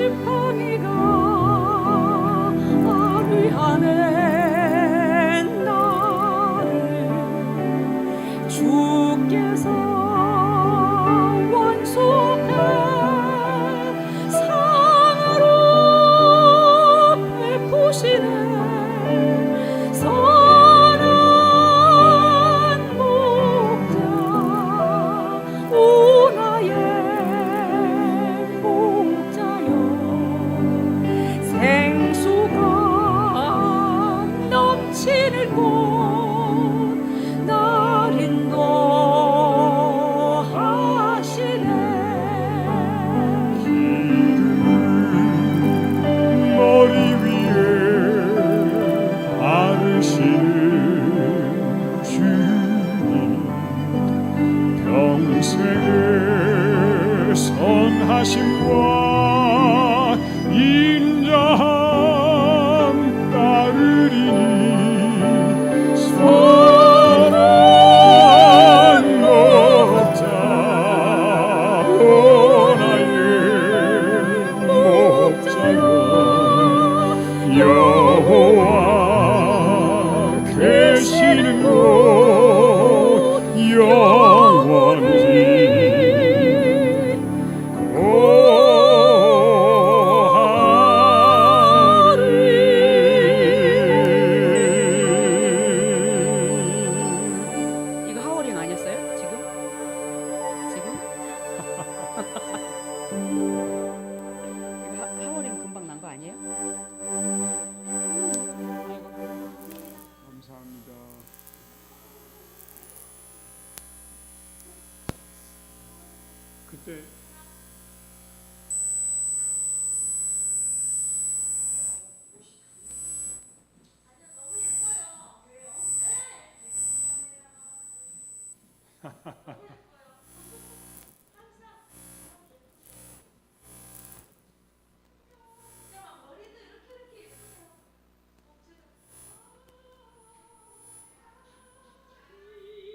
지팡이가 위하네 나를 주께서 원수의 상으로 베푸시네 선한 목자 오 나의 목자여 생수가 넘치는 곳 날 인도하시네 머리 위에 바르시는 주님 평생의 선하심과 인자함 따르리니 선한 목자 오 나의 목자여 여호와 계시는 곳 영원히 이거 하워링 아니었어요? 지금? 이거 하워링 금방 난 거 아니에요? 감사합니다. 그때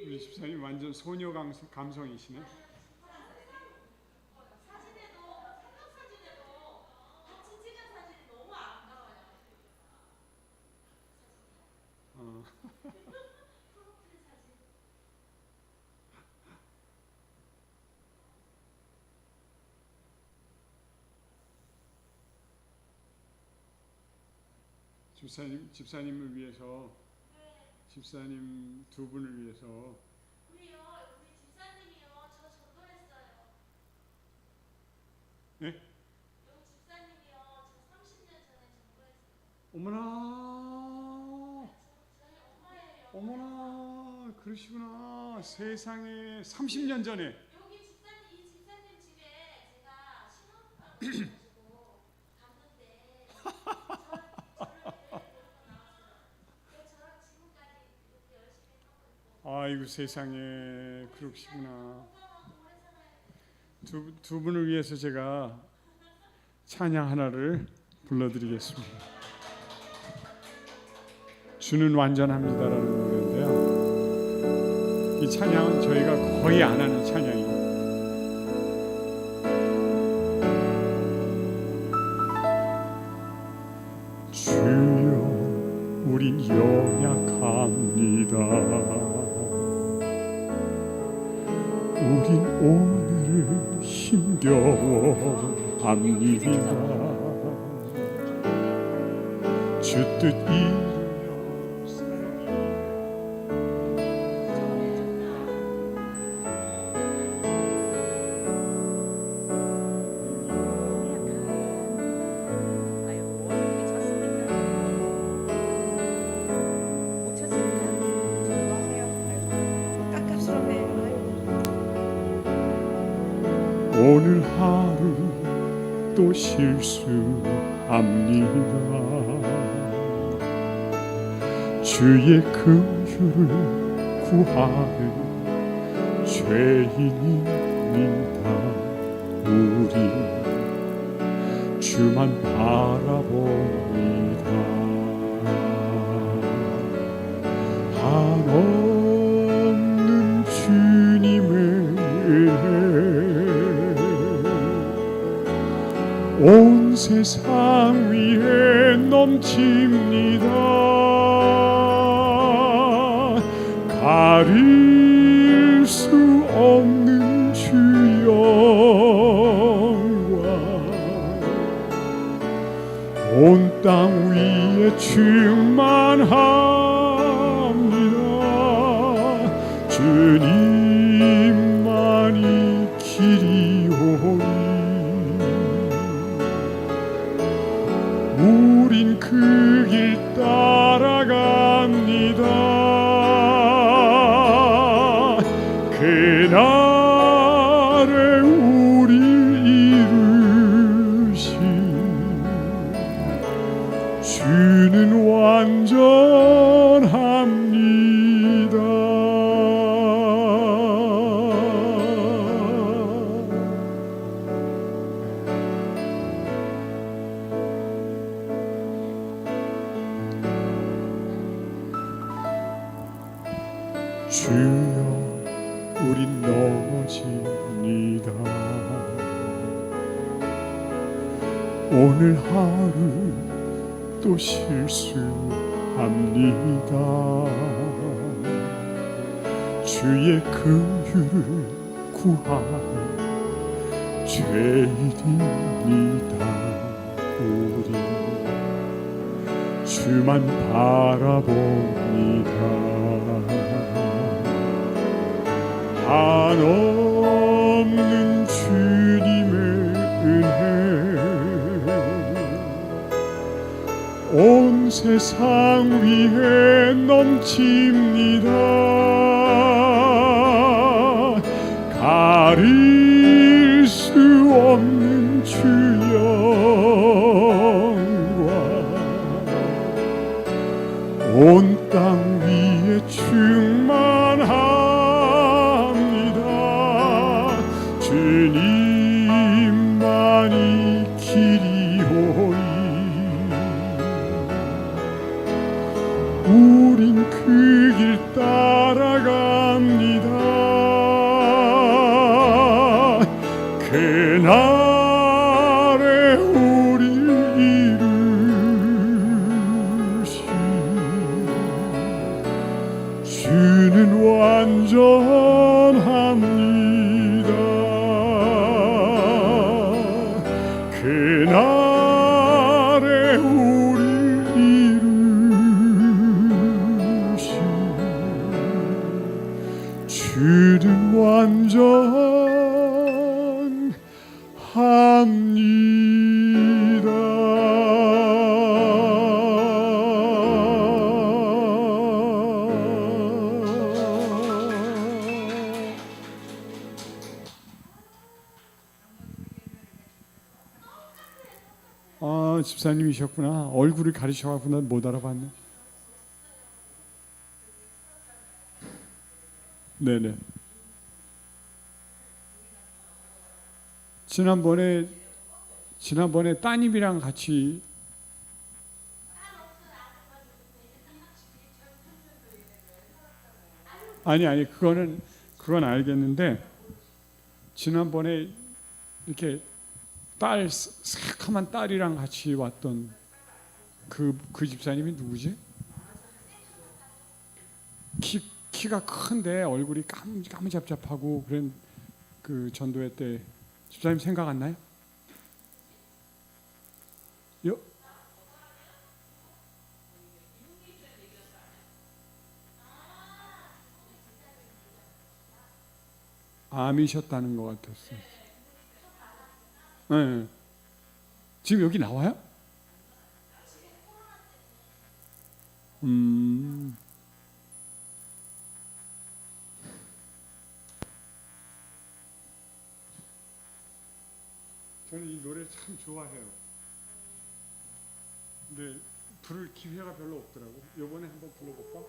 우리 집사님 완전 소녀 감성이시네. 집사님을 위해서 집사님 두 분을 위해서 우리 집사님이요, 저 전도했어요. 네? 여기 집사님이요, 저 30년 전에 전도했어요. 어머나 저희 엄마예요. 어머나 그러시구나. 세상에 30년 전에 여기 집사님, 이 집사님 집에 제가 신혼방을 가지고 갔는데 저를 데리고 나왔어요. 저랑 지금까지 이렇게 열심히 하고 있고. 아이고 세상에 그러시구나. 건강하고 오래 살아야 두 분을 위해서 제가 찬양 하나를 불러드리겠습니다. 주는 완전합니다라는 노래인데요. 이 찬양은 저희가 거의 안 하는 찬양이에요. 주여 우린 연약합니다. 우린 오늘을 힘겨워합니다. 주 뜻 오늘 하루 또 실수합니다. 주의 긍휼을 구하는 죄인입니다. 우리 주만 바라봅니다. 한없는 주님의 온 온 세상 위에 넘칩니다. 가릴 수 없는 주 영광 온 땅 위에 충만합니다. 주님만이 길이오니 우린 그 길 따라갑니다. 그날에 우리 이루신 주는 완전합니다. 주여 우린 넘어집니다. 오늘 하루 또 실수합니다. 주의 긍휼을 구하는 죄인입니다. 우리 주만 바라봅니다. 한없는 주님의 은혜 온 세상 위에 넘칩니다. 가릴 수 없는 주 영광 온 땅 위에 충만합니다. 주님만이 길이오니 우린 그 길 따라갑니다. 그날에 우리를 이루신 주는 완전합니다. 그날에 우리를 이루신 주는 완전합니다. 아, 집사님이셨구나. 얼굴을 가리셔갖고 난 못 알아봤네. 네네. 지난번에 따님이랑 같이 아니 그건 알겠는데 지난번에 이렇게 딸 새카만 딸이랑 같이 왔던 그 집사님이 누구지? 키가 큰데 얼굴이 까무잡잡하고 그런 그 전도회 때 집사님 생각 안 나요? 암이셨다는 것 같았어요. 네. 지금 여기 나와요? 저는 이 노래 참 좋아해요. 근데 부를 기회가 별로 없더라고. 이번에 한번 불러볼까?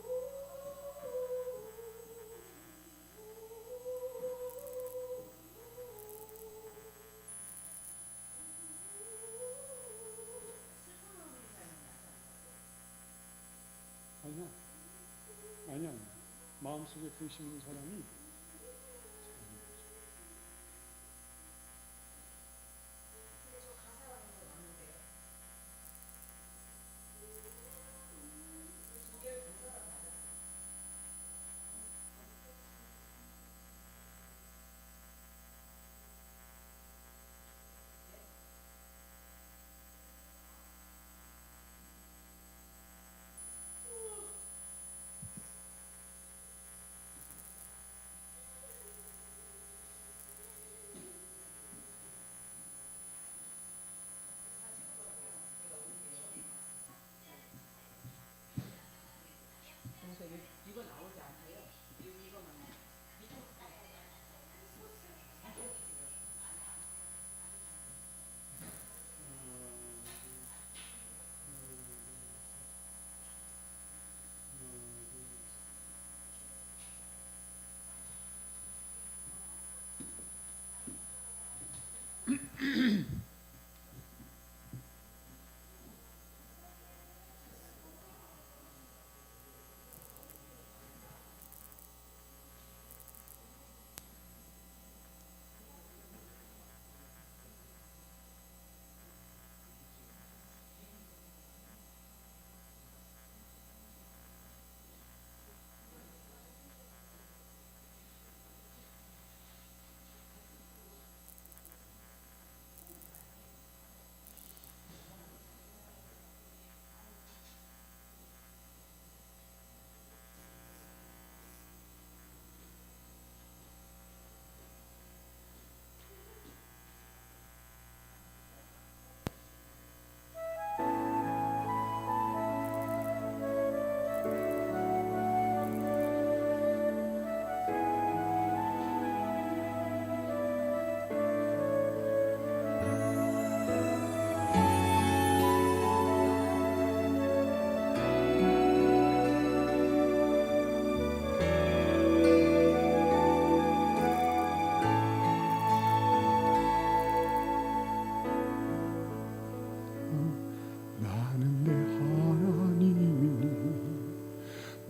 아니야. 마음속에 계시는 사람이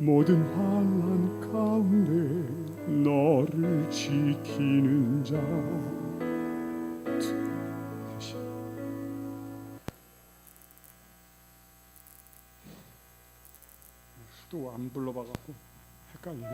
모든 환난 가운데 너를 지키는 자. 다시. 또 안 불러봐갖고 헷갈리네.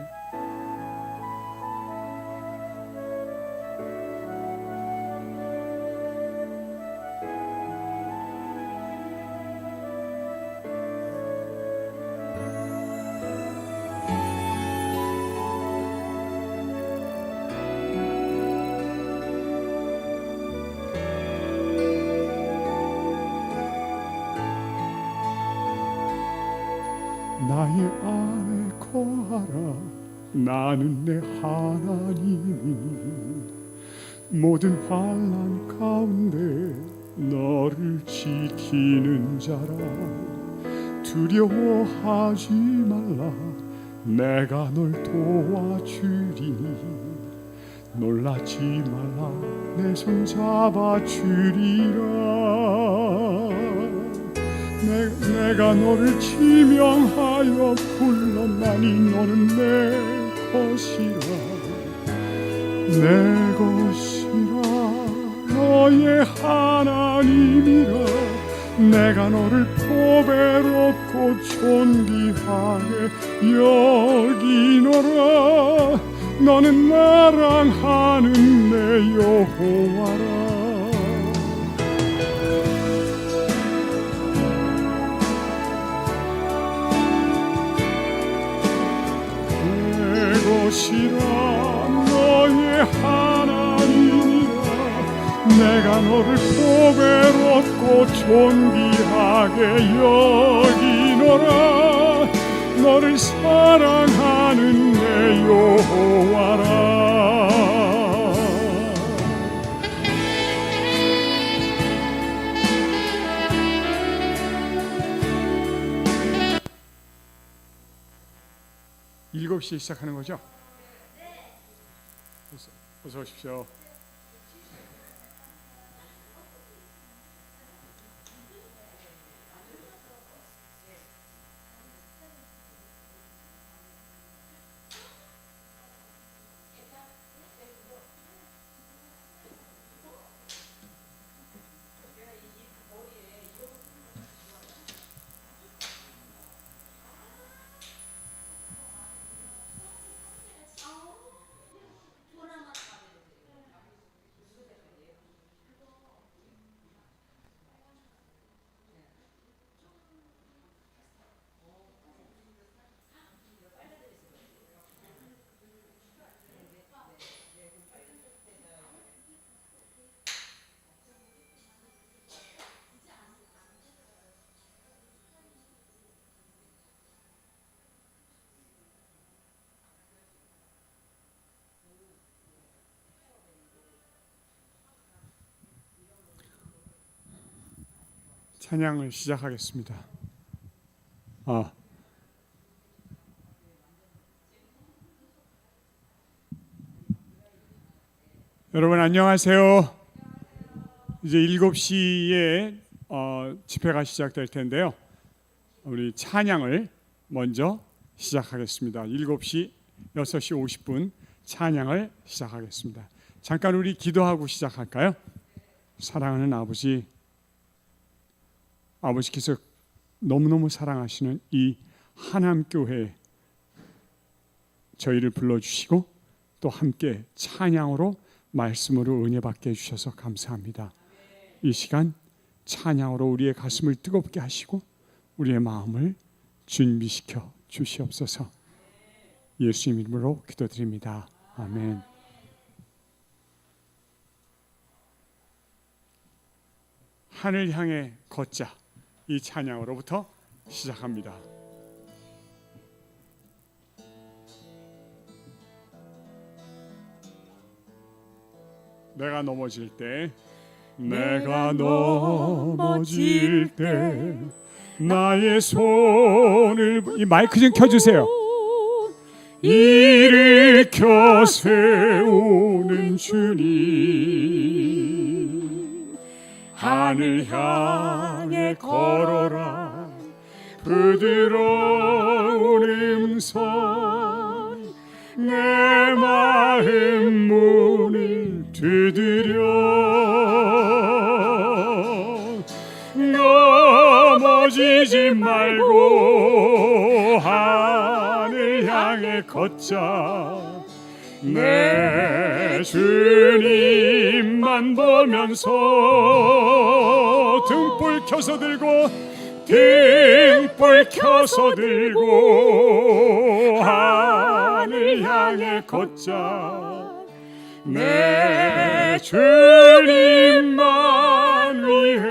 나의 안에 거하라. 나는 내 하나님이니 모든 환난 가운데 너를 지키는 자라. 두려워하지 말라. 내가 널 도와주리니 놀라지 말라. 내 손 잡아주리라. 내가 너를 지명하여 불렀나니 너는 내 것이라. 내 것이라. 너의 하나님이라. 내가 너를 보배롭고 존귀하게 여기노라. 너는 나랑 하는 내 여호와라. 것이라. 너의 하나님이라. 내가 너를 보배롭고 존귀하게 여기노라. 너를 사랑하는 내 여호와라. 일곱 시에 시작하는 거죠? 어서 오십시오. 찬양을 시작하겠습니다. 여러분 안녕하세요. 이제 7시에 집회가 시작될 텐데요. 우리 찬양을 먼저 시작하겠습니다. 7시 6시 50분 찬양을 시작하겠습니다. 잠깐 우리 기도하고 시작할까요? 사랑하는 아버지, 아버지께서 너무너무 사랑하시는 이 하남교회에 저희를 불러주시고 또 함께 찬양으로 말씀으로 은혜 받게 해주셔서 감사합니다. 이 시간 찬양으로 우리의 가슴을 뜨겁게 하시고 우리의 마음을 준비시켜 주시옵소서. 예수님 이름으로 기도드립니다. 아멘. 하늘 향해 걷자, 이 찬양으로부터 시작합니다. 내가 넘어질 때, 내가 넘어질 때 나의 손을, 이 마이크 좀 켜주세요. 일으켜 세우는 주님, 하늘 향해 걸어라. 부드러운 음성 내 마음 문을 두드려 넘어지지 말고 하늘 향해 걷자 내 주님만 보면서 등불 켜서 들고 하늘 향해 걷자 내 주님만 위해.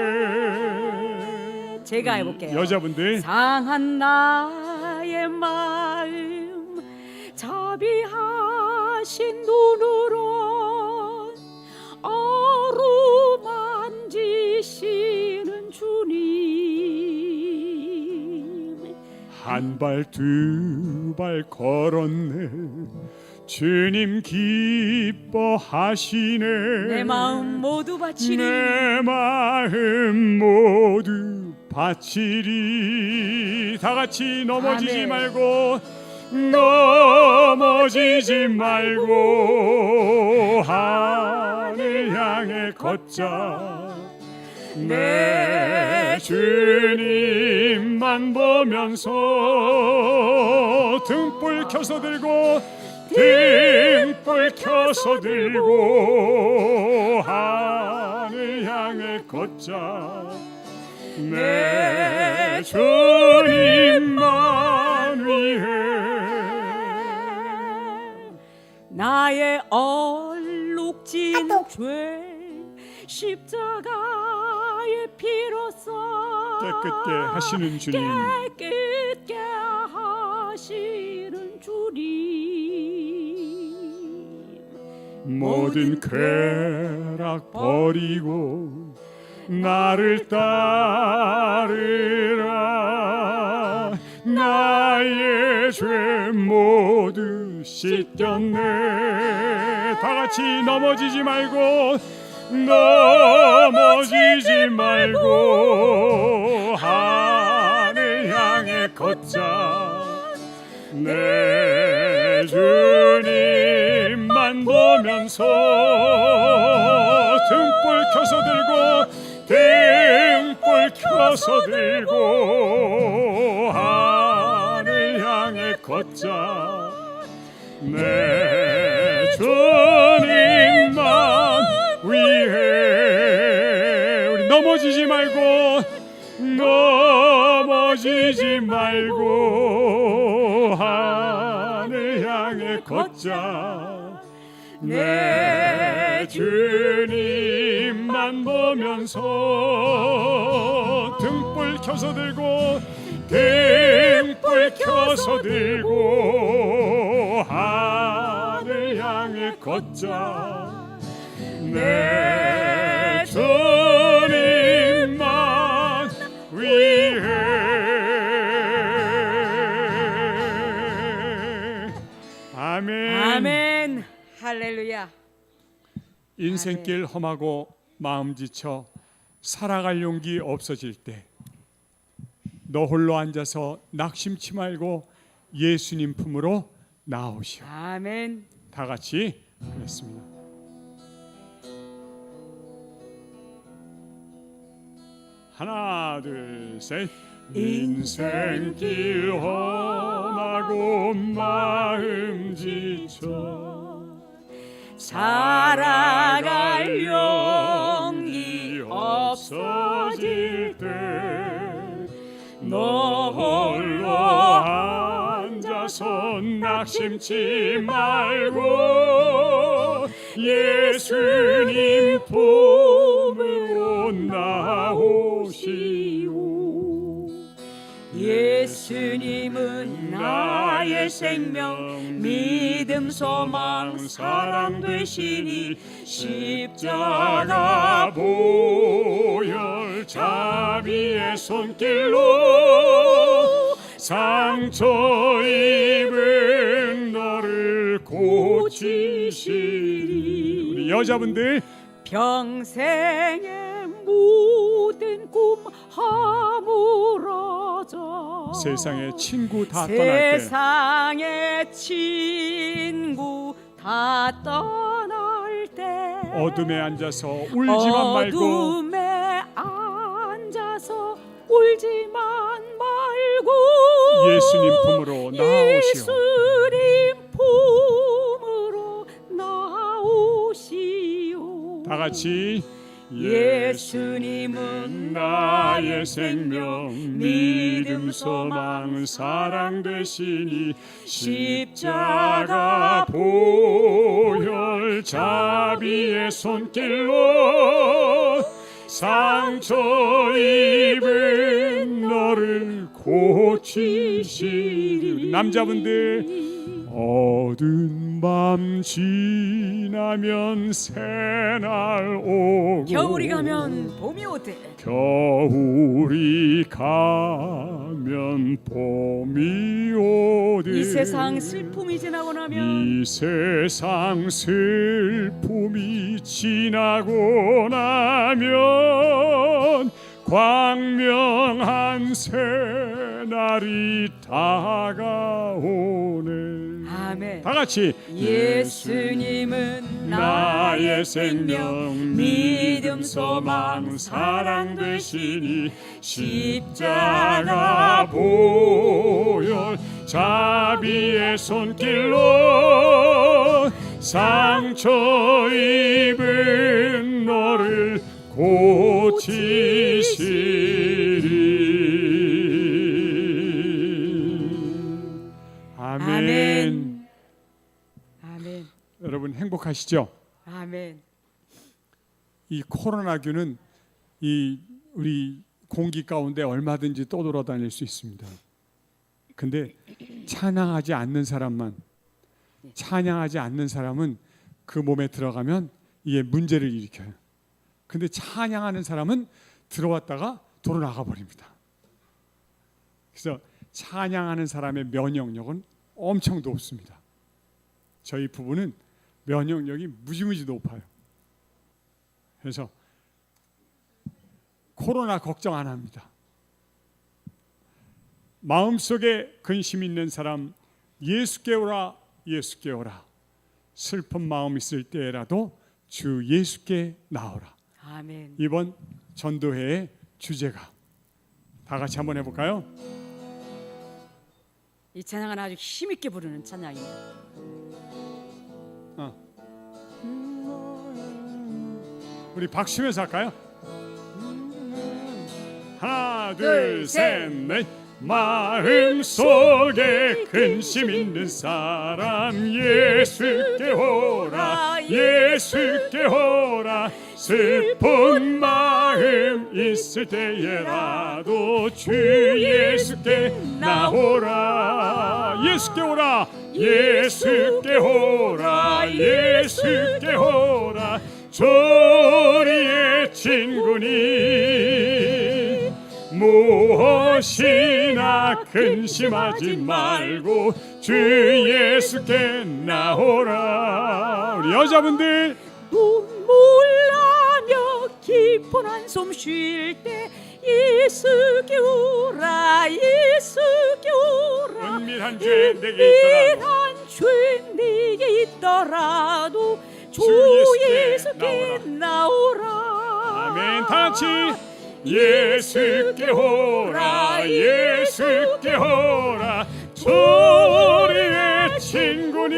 제가 해볼게요. 여자분들 상한 나의 마음 자비하신 눈으로 어루만지시는 주님 한 발 두 발 걸었네 주님 기뻐하시네 내 마음 모두 바치리 내 마음 모두 바치리 다 같이 넘어지지 아멘. 말고 넘어지지 말고 하늘 향해 걷자 내 주님만 보면서 등불 켜서 들고 하늘 향해 걷자 내 주님만 위해. 나의 얼룩진 죄 십자가의 피로써 깨끗게 하시는 주님 깨끗게 하시는 주님 모든 쾌락 버리고 나를 따르라 나의 죄 모두 씻겼네 다 같이 넘어지지 말고 하늘 향해 걷자 내 주님만 보면서 등불 켜서 들고 하늘 향해 걷자 내 주님만 위해. 우리 넘어지지 말고 하늘 향해 걷자 내 주님만 보면서 등불 켜서 들고 하늘 향해 걷자 내 주님만 위해. 아멘. 아멘 할렐루야. 인생길 험하고 마음 지쳐 살아갈 용기 없어질 때 너 홀로 앉아서 낙심치 말고 예수님 품으로 나오시오. 아멘. 다 같이 하겠습니다. 하나 둘 셋. 인생길 험하고 마음 지쳐 살아갈 용기 없어질 때 너 홀로 앉아서 낙심치 말고 예수님 품으로 나오시오. 예수님은 나의 생명 믿음 소망 사랑 되시니 십자가 보혈 자비의 손길로 상처 입은 너를 고치시리. 우리 여자분들 평생의 모든 꿈 허물어져 세상의 친구 다 떠날 때 세상의 친구 다 떠날 때 어둠에 앉아서 울지만 말고 어둠에 앉아서 울지만 말고 예수님 품으로 나아오시오. 예수님 품으로 나오시오. 다 같이 예수님은 나의 생명 믿음 소망 사랑 되시니 십자가 보혈 자비의 손길로 상처 입은 너를 고치시리. 남자분들 어두운 밤 지나면 새날 오고 겨울이 가면 봄이 오되 겨울이 가면 봄이 오듯 이 세상 슬픔이 지나고 나면 이 세상 슬픔이 지나고 나면 광명한 새날이 다가오네. 아멘. 다 같이 예수님은 나의 생명 믿음 소망 사랑 되시니 십자가 보혈 자비의 손길로 상처 입은 너를 고치시리. 아멘. 아멘. 여러분 행복하시죠? 아멘. 이 코로나균은 이 우리 공기 가운데 얼마든지 떠돌아다닐 수 있습니다. 근데 찬양하지 않는 사람은 그 몸에 들어가면 이게 문제를 일으켜요. 근데 찬양하는 사람은 들어왔다가 도로 나가 버립니다. 그래서 찬양하는 사람의 면역력은 엄청 높습니다. 저희 부부는 면역력이 무지무지 높아요. 그래서 코로나 걱정 안 합니다. 마음속에 근심 있는 사람 예수께 오라, 예수께 오라. 슬픈 마음 있을 때라도 주 예수께 나오라. 아멘. 이번 전도회의 주제가 다 같이 한번 해볼까요? 이 찬양은 아주 힘있게 부르는 찬양입니다. 우리 박수면서 할까요? 하나 둘 셋 넷. 마음속에 근심 있는 사람 예수께 오라, 예수께 오라. 슬픈 마음 있을 때에라도 주 예수께 나오라. 예수께 오라, 예수께 오라, 예수께 오라. 조리의 친구니 무엇이나 근심하지 말고 주 예수께 나오라. 우리 여자분들 눈물 나며 깊은 한숨 쉴 때 예수께 오라, 예수께 오라. 은밀한 죄 내게 있더라도 은밀한 죄 내게 있더라도 주 예수께 나오라. 아멘. 다 같이 예수께 오라, 예수께 오라. 우리의 친구니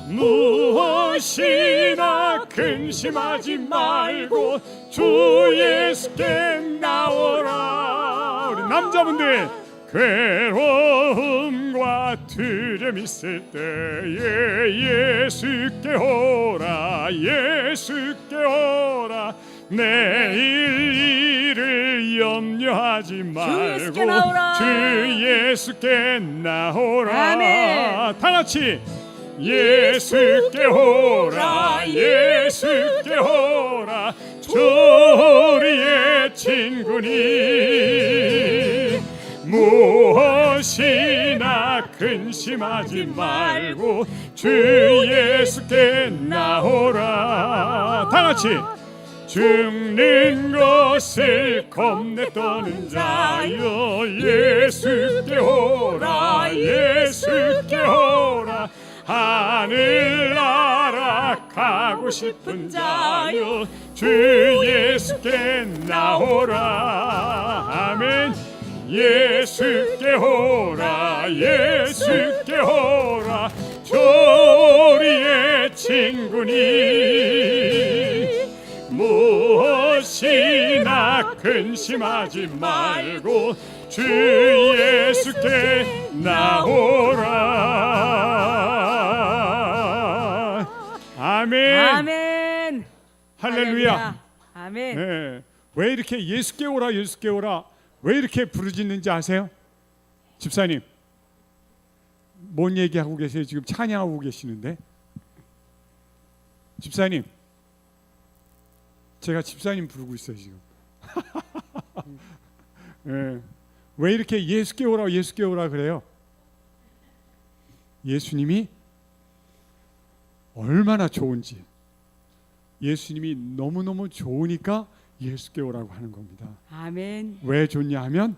무엇이나 근심하지 말고 주 예수께 나오라. 우리 남자분들 괴로움과 두려움 있을 때에 예수께 오라, 예수께 오라. 내일 일을 염려하지 말고 예수께 나오라. 주 예수께 나오라. 아멘. 다 같이 예수께 오라, 예수께 오라. 우리의 친구니 무엇이나 근심하지 말고 주 예수께 나오라. 다 같이 죽는 것을 겁내 떠는 자여 예수께 오라 예수께 오라 하늘나라 가고 싶은 자여 주 예수께 나오라 아멘 예수께 오라 예수께 오라 조리의 친구니 무엇이나 근심하지 말고 주 예수께 나오라 아멘 아멘. 할렐루야 아멘. 네. 왜 이렇게 예수께 오라 예수께 오라 왜 이렇게 부르짖는지 아세요? 집사님 뭔 얘기하고 계세요? 지금 찬양하고 계시는데 집사님 제가 집사님 부르고 있어요 지금 네. 왜 이렇게 예수께 오라 예수께 오라 그래요? 예수님이 얼마나 좋은지 예수님이 너무너무 좋으니까 예수께 오라고 하는 겁니다. 아멘. 왜 좋냐 하면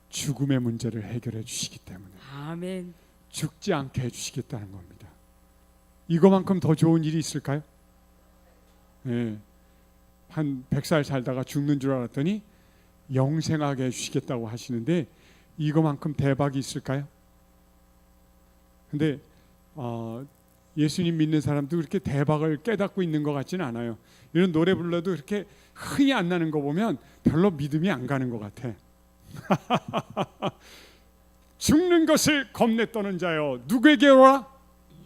죽음의 문제를 해결해 주시기 때문에 아멘. 죽지 않게 해주시겠다는 겁니다. 이거만큼 더 좋은 일이 있을까요? 네. 한 100살 살다가 죽는 줄 알았더니 영생하게 해주시겠다고 하시는데 이거만큼 대박이 있을까요? 근데 예수님 믿는 사람도 그렇게 대박을 깨닫고 있는 것 같지는 않아요. 이런 노래 불러도 그렇게 흥이 안 나는 거 보면 별로 믿음이 안 가는 것 같아. 죽는 것을 겁내 떠는 자여 누구에게 오라?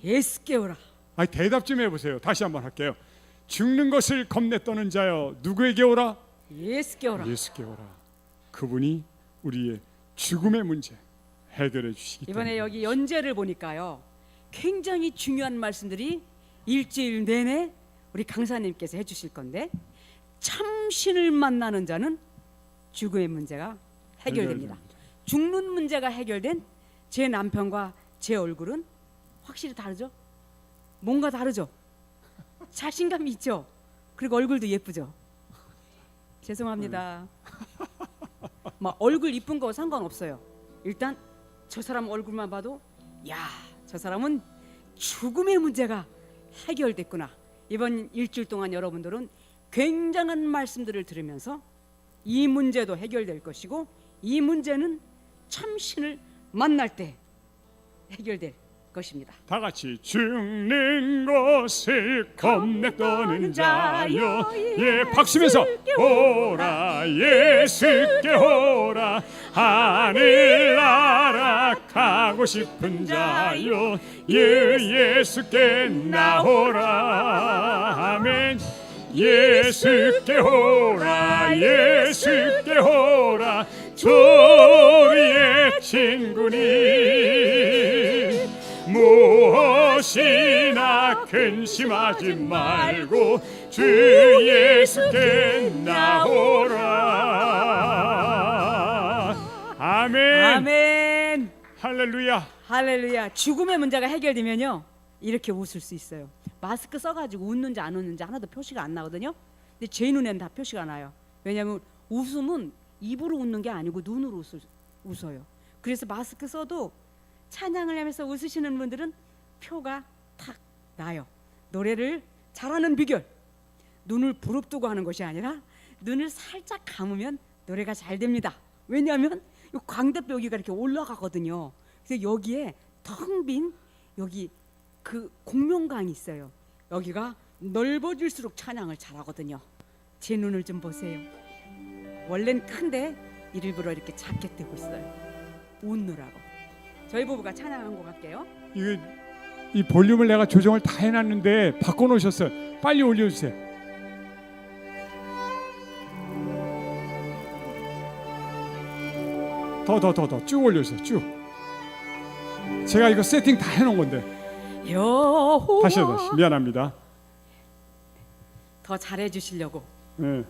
예수께 오라. 아니 대답 좀 해보세요. 다시 한번 할게요. 죽는 것을 겁내 떠는 자여 누구에게 오라? 예수께 오라. 예수께 오라. 그분이 우리의 죽음의 문제 해결해 주시기 때문에 이번에 여기 연재를 보니까요 굉장히 중요한 말씀들이 일주일 내내 우리 강사님께서 해주실 건데 참신을 만나는 자는 죽음의 문제가 해결됩니다. 죽는 문제가 해결된 제 남편과 제 얼굴은 확실히 다르죠? 뭔가 다르죠? 자신감이 있죠? 그리고 얼굴도 예쁘죠? 죄송합니다. 막 얼굴 이쁜 거 상관없어요. 일단 저 사람 얼굴만 봐도 야, 저 사람은 죽음의 문제가 해결됐구나. 이번 일주일 동안 여러분들은 굉장한 말씀들을 들으면서 이 문제도 해결될 것이고 이 문제는 참신을 만날 때 해결될 것입니다. 다 같이 죽는 것을 겁내 떠는 자여 예 박수면서 오라 예수께 오라 하늘나라 가고 싶은 자여 예수께 나오라 아멘 예수께 오라 예수께 오라 조리의 친구니 무엇이나 근심하지 말고 주 예수께 나오라 아멘 아멘. 할렐루야 할렐루야. 죽음의 문제가 해결되면요 이렇게 웃을 수 있어요. 마스크 써가지고 웃는지 안 웃는지 하나도 표시가 안 나거든요. 근데 제 눈에는 다 표시가 나요. 왜냐하면 웃음은 입으로 웃는 게 아니고 눈으로 웃어요. 그래서 마스크 써도 찬양을 하면서 웃으시는 분들은 표가 탁 나요. 노래를 잘하는 비결, 눈을 부릅뜨고 하는 것이 아니라 눈을 살짝 감으면 노래가 잘 됩니다. 왜냐하면 이 광대뼈 여기가 이렇게 올라가거든요. 그래서 여기에 텅 빈 여기 그 공명강이 있어요. 여기가 넓어질수록 찬양을 잘하거든요. 제 눈을 좀 보세요. 원래는 큰데 일부러 이렇게 작게 뜨고 있어요. 웃느라고. 저희 부부가 찬양한 곡 할게요. 이 볼륨을 내가 조정을 다 해놨는데 바꿔놓으셨어요. 빨리 올려주세요. 더 쭉 올려주세요. 쭉. 제가 이거 세팅 다 해놓은 건데. 여호와 다시 미안합니다. 더 잘해주시려고. 네.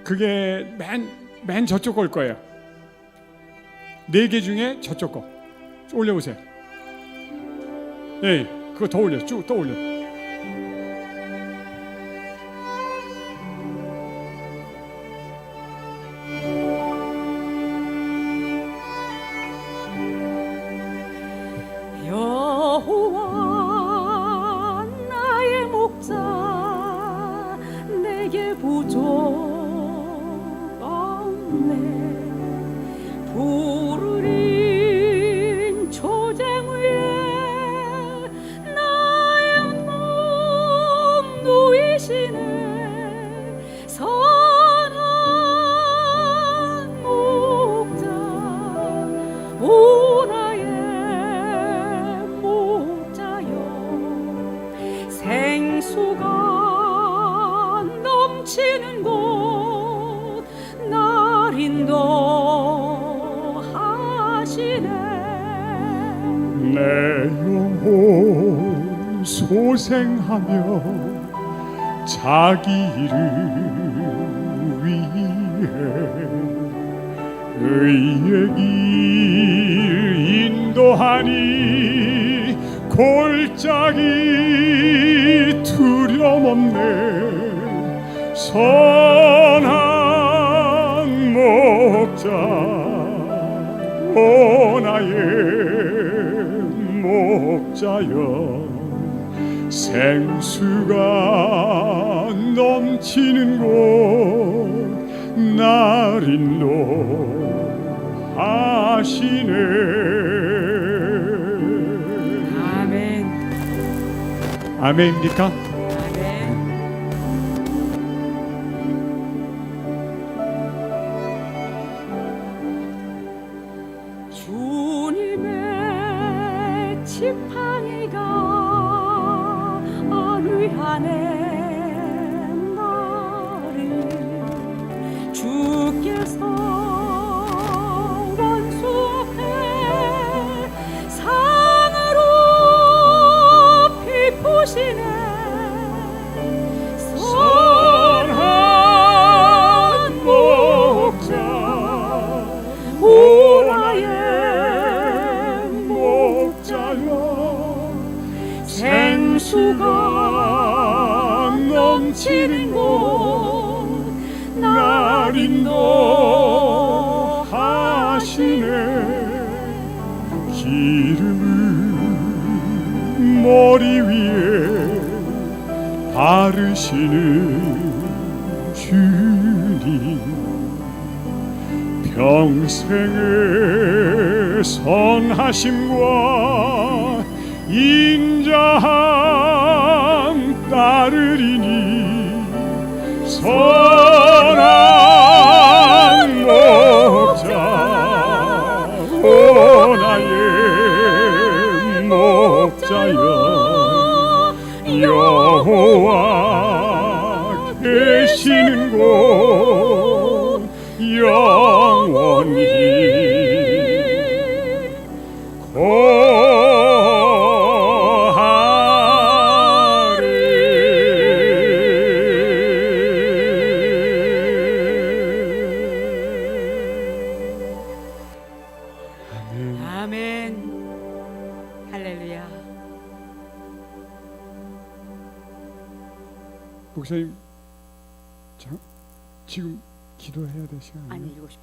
그게 맨 저쪽 걸 거예요. 4개 중에 저쪽 거 올려보세요. 네, 그거 더 올려. 쭉 더 올려. 생수가 넘치는 곳 날인도하시네. 내 영혼 소생하며 자기 이름 위해 의의 길 인도하니 골짜기 두려움없네. 선한 목자 오 나의 목자여 생수가 넘치는 곳 날 인도하시네. 아멘. 아멘입니까? 아멘. 주님의 지팡이가 안위하네. 나를 주께서 원수 앞에 상으로 비푸시네. 선한 목자 오 나의 목자여 생수가 넘치는 곳 날 인도하시네. 기름을 머리 위에 바르시는 주님 평생의 선하심과 인자함 따르리니 선한 목자 오 나의 목자여 여호와 계시는 곳 영원히 아멘. 할렐루야. 목사님 지금 기도해야 될 시간이에요? 아니 7시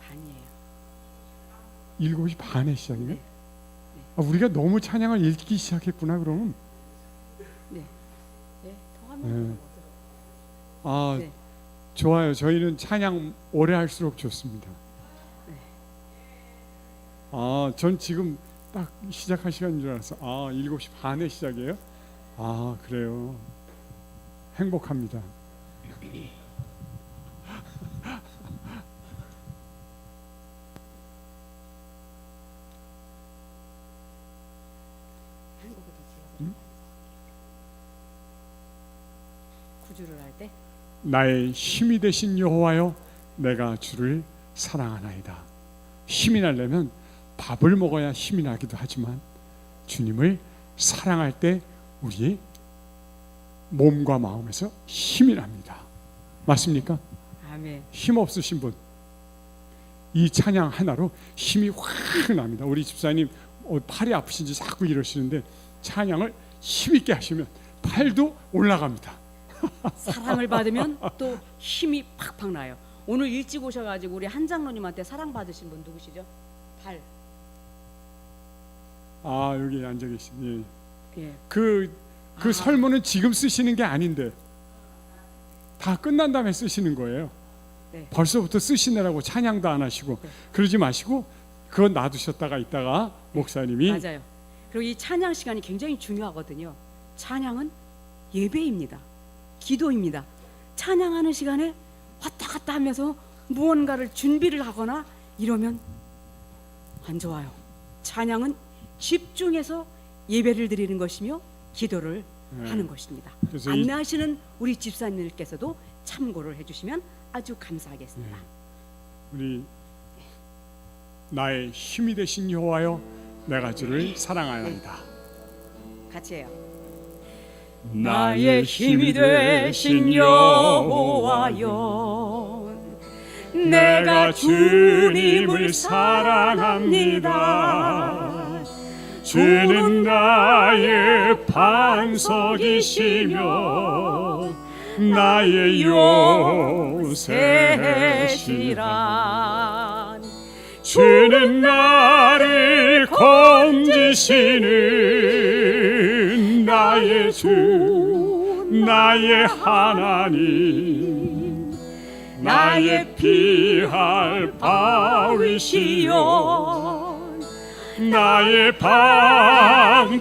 반이에요. 7시 반에 시작이에요? 네. 아, 우리가 너무 찬양을 읽기 시작했구나 그러면. 네, 더 네. 하면 아 네. 좋아요. 저희는 찬양 오래 할수록 좋습니다. 네. 전 지금 딱 시작할 시간인 줄 알았어. 7시 반에 시작이에요? 그래요. 행복합니다. 구주를 할 때 나의 힘이 되신 여호와여, 내가 주를 사랑하나이다. 힘이 나려면 밥을 먹어야 힘이 나기도 하지만 주님을 사랑할 때 우리의 몸과 마음에서 힘이 납니다. 맞습니까? 아멘. 힘 없으신 분, 이 찬양 하나로 힘이 확 납니다. 우리 집사님 팔이 아프신지 자꾸 이러시는데 찬양을 힘있게 하시면 팔도 올라갑니다. 사랑을 받으면 또 힘이 팍팍 나요. 오늘 일찍 오셔가지고 우리 한 장로님한테 사랑 받으신 분 누구시죠? 발. 여기 앉아 계시니. 예. 그 설문은 지금 쓰시는 게 아닌데 다 끝난 다음에 쓰시는 거예요. 네. 벌써부터 쓰시느라고 찬양도 안 하시고 네. 그러지 마시고 그거 놔두셨다가 있다가 목사님이 맞아요. 그리고 이 찬양 시간이 굉장히 중요하거든요. 찬양은 예배입니다. 기도입니다. 찬양하는 시간에 왔다 갔다 하면서 무언가를 준비를 하거나 이러면 안 좋아요. 찬양은 집중해서 예배를 드리는 것이며 기도를 하는 것입니다. 그래서 안내하시는 우리 집사님들께서도 참고를 해주시면 아주 감사하겠습니다. 우리 나의 힘이 되신 여호와여, 내가 주를 사랑하나이다. 같이 해요. 나의 힘이 되신 여호와여, 내가 주님을 사랑합니다. 주는 나의 반석이시며 나의 요새시라. 주는 나를 건지시는 나의 주, 나의 하나님, 나의 피할 바위시여, 나의 방패시라.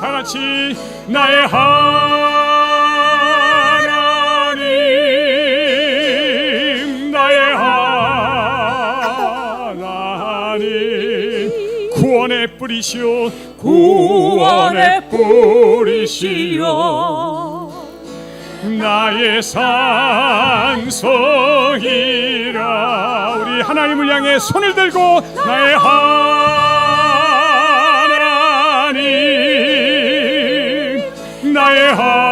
다 같이 나의 하나님, 나의 하나님, 구원의 뿌리시오, 구원의 뿌리시오, 나의 산성이라. 우리 하나님을 향해 손을 들고 나의 하나님, 나의 하나님,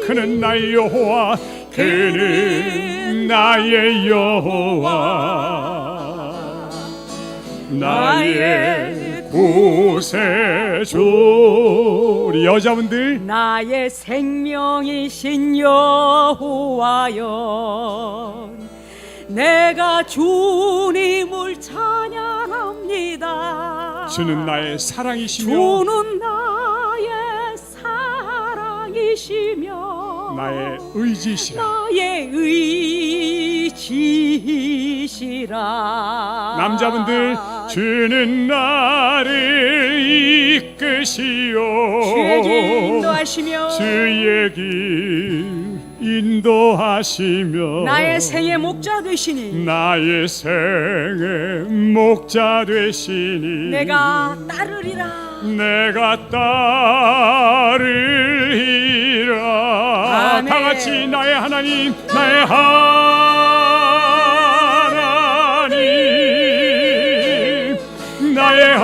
그는 나의 여호와, 그는 나의 여호와, 나의 구세주. 우리 여자분들, 나의 생명이신 여호와여, 내가 주님을 찬양합니다. 주는 나의 사랑이시며, 주는 나의 사랑이시며 나의 의지시라. 나의 의지시라. 남자분들, 주는 나를 이끄시오, 주의 길 인도하시며 주의 길 인도하시며 나의 생의 목자 되시니 나의 생의 목자 되시니 내가 따르리라. 내가 따르리라. 아멘. 다 같이 나의 하나님, 나의 하나님, 나의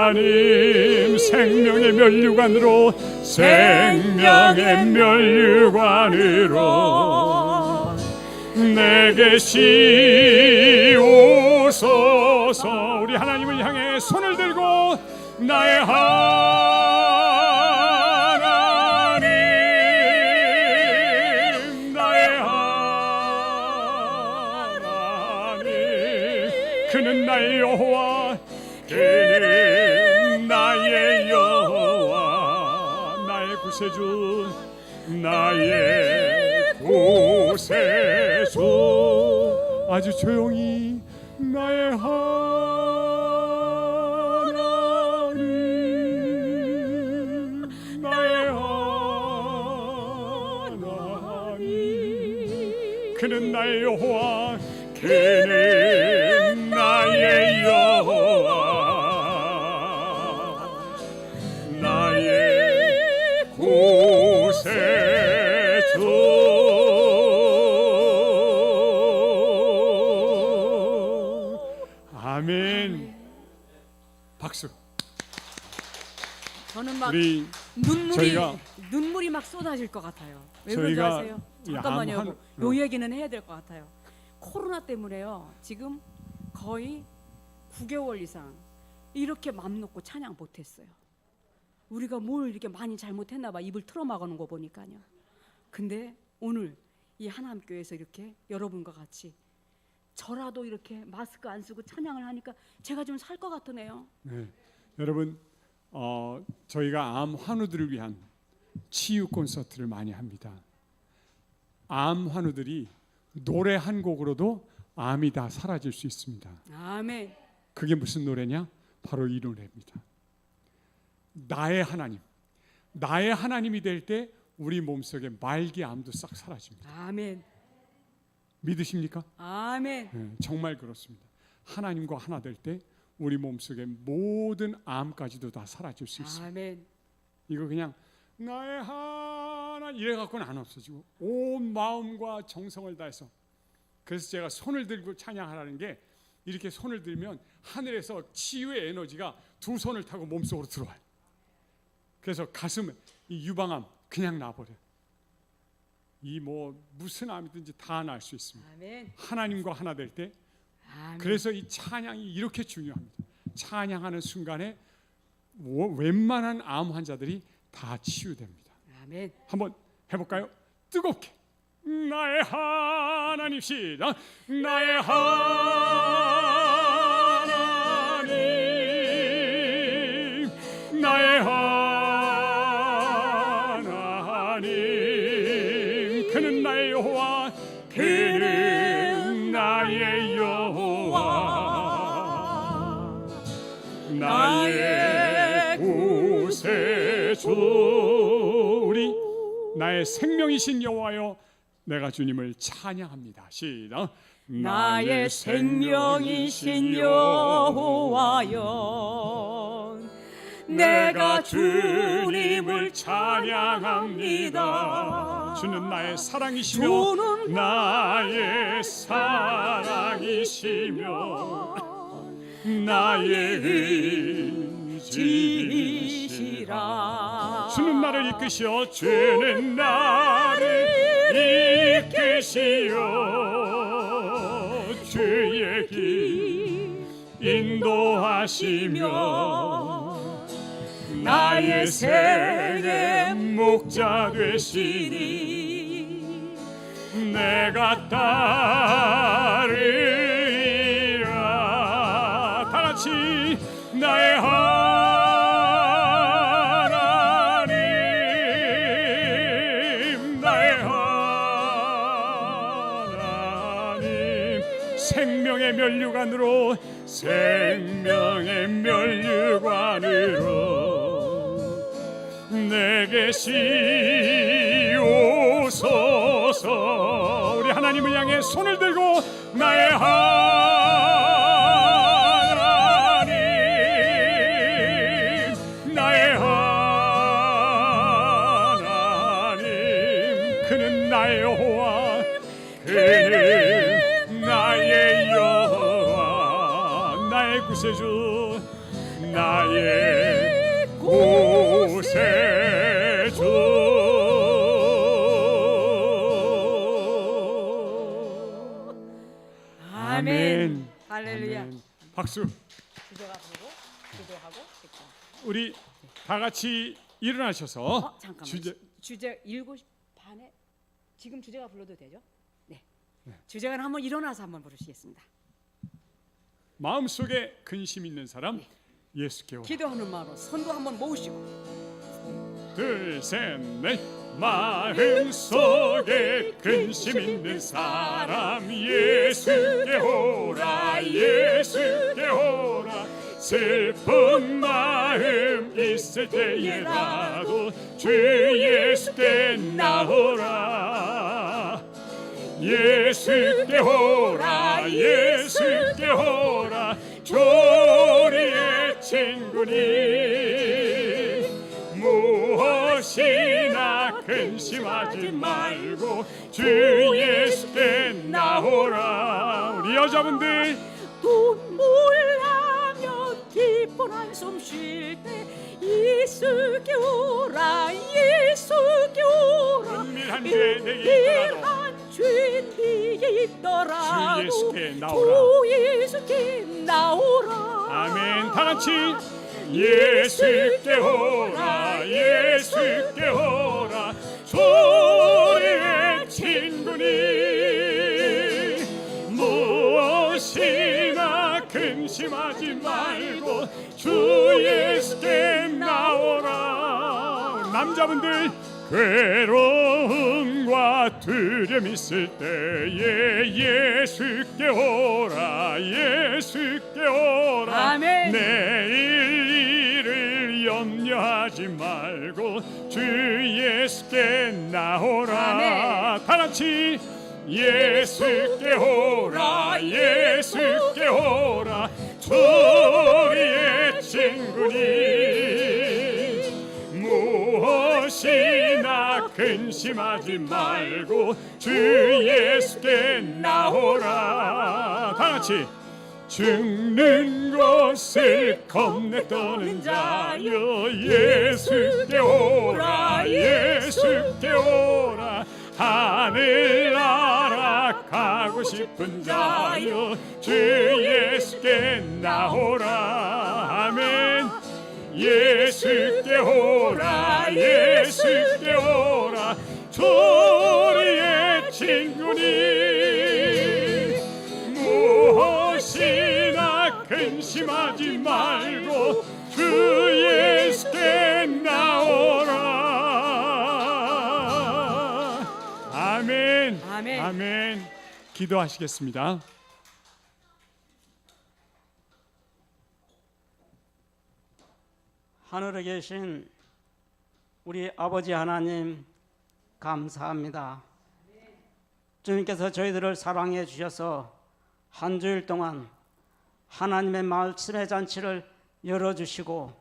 하나님, 생명의 면류관으로, 생명의 면류관으로 내게 씌우소서. 우리 하나님을 향해 손을 들고 나의 하나님, 나의 하나님, 그는 나의 여호와, 그는 나의 여호와, 나의 구세주, 나의 구세주. 아주 조용히 나의 하나님, 나의 하나님, 그는 나의 여호와, 그는 나의 여호와, 나의 구세주. 아멘. 박수. 저는 막 우리 눈물이 막 쏟아질 것 같아요. 왜 그런지 저희가 아세요? 이 잠깐만요. 암 요 얘기는 해야 될 것 같아요. 코로나 때문에요. 지금 거의 9개월 이상 이렇게 맘 놓고 찬양 못했어요. 우리가 뭘 이렇게 많이 잘못했나 봐. 입을 틀어막아놓은 거 보니까요. 근데 오늘 이 하나님교회에서 이렇게 여러분과 같이 저라도 이렇게 마스크 안 쓰고 찬양을 하니까 제가 좀 살 것 같으네요. 네. 여러분, 저희가 암 환우들을 위한 치유 콘서트를 많이 합니다. 암 환우들이 노래 한 곡으로도 암이 다 사라질 수 있습니다. 아멘. 그게 무슨 노래냐? 바로 이 노래입니다. 나의 하나님, 나의 하나님이 될 때 우리 몸속에 말기 암도 싹 사라집니다. 아멘. 믿으십니까? 아멘. 네, 정말 그렇습니다. 하나님과 하나 될 때 우리 몸속의 모든 암까지도 다 사라질 수 있습니다. 아멘. 이거 그냥 나의 하나 이래 갖고는 안 없어지고 온 마음과 정성을 다해서, 그래서 제가 손을 들고 찬양하라는 게, 이렇게 손을 들면 하늘에서 치유의 에너지가 두 손을 타고 몸속으로 들어와요. 그래서 가슴에 이 유방암 그냥 나버려. 이 뭐 무슨 암이든지 다 날 수 있습니다. 아멘. 하나님과 하나 될 때. 아멘. 그래서 이 찬양이 이렇게 중요합니다. 찬양하는 순간에 웬만한 암 환자들이 다 치유됩니다. 아멘. 한번 해볼까요? 뜨겁게. 나의 하나님, 시작. 나의 하나님, 나의 하나님, 그는 나의 여호와, 그는 나의 여호와, 나의 구세주. 우리 나의 생명이신 여호와여, 내가 주님을 찬양합니다. 시작. 나의 생명이신 여호와여, 내가 주님을 찬양합니다. 주는 나의 사랑이시며, 주는 나의 사랑이시며, 나의 의지이시라. 주는 나를 이끄시어, 주는 나를 이끄시어, 주의 길 인도하시며, 나의 생의 목자 되시니 내가 따르리라. 다 같이. 나의 하나님, 나의 하나님, 생명의 면류관으로, 생명의 면류관으로 내게 씌우소서. 우리 하나님을 향해 손을 들고, 나의 하나님, 나의 하나님, 그는 나의 여호와, 그는 나의 여호와, 나의 구세주, 나의 구세주. 아멘. 할렐루야. 아멘. 박수. 기도가 부르고 기도하고 됐죠. 우리 다 같이 일어나셔서 잠깐만. 주제. 주제 7시 반에 지금 주제가 불러도 되죠? 네. 주제가는 한번 일어나서 한번 부르시겠습니다. 마음속에 근심 있는 사람 예수께 오라. 기도하는 마음으로 손도 한번 모으시고. 둘, 셋, 넷. 마음속에 근심 있는 사람 예수께 오라, 예수께 오라. 슬픈 마음 있을 때에라도 주 예수께 나오라. 예수께 오라, 예수께 오라. 조리의 친구니 무엇이나 근심하지 말고 주 예수께 나오라. 우리 여자분들 눈물 나며 깊은 한숨 쉴 때 예수께 오라, 예수께 오라. 은밀한 죄 내게 있더라도 은밀한 죄 내게 있더라도 주 예수께 나오라. 주 예수께 나오라. 아멘. 다 같이. 예수께 오라, 예수께 오라. 주의 친구니 무엇이나 근심하지 말고 주 예수께 나오라. 남자분들 괴로움과 두려움 있을 때에 예수께 오라, 예수께 오라. 아멘. 내일 일을 염려하지 말고 주 예수께 나오라. 아멘. 다 같이. 예수께 오라 예수께 오라 우리의 친구니 무엇이나 근심하지 말고 주 예수께 나오라. 다같이 죽는 것을 겁내 떠는 자여 예수께 오라 예수께 오라 하늘나라 가고 싶은 자여 주 예수께 나오라. 아멘. 예수께 오라 예수께 오라 우리의 친구니 무엇이나 근심하지 말고 주 예수께 나오라. 아멘. 아멘. 아멘. 기도하시겠습니다. 하늘에 계신 우리 아버지 하나님 감사합니다. 주님께서 저희들을 사랑해 주셔서 한 주일 동안 하나님의 말씀의 잔치를 열어주시고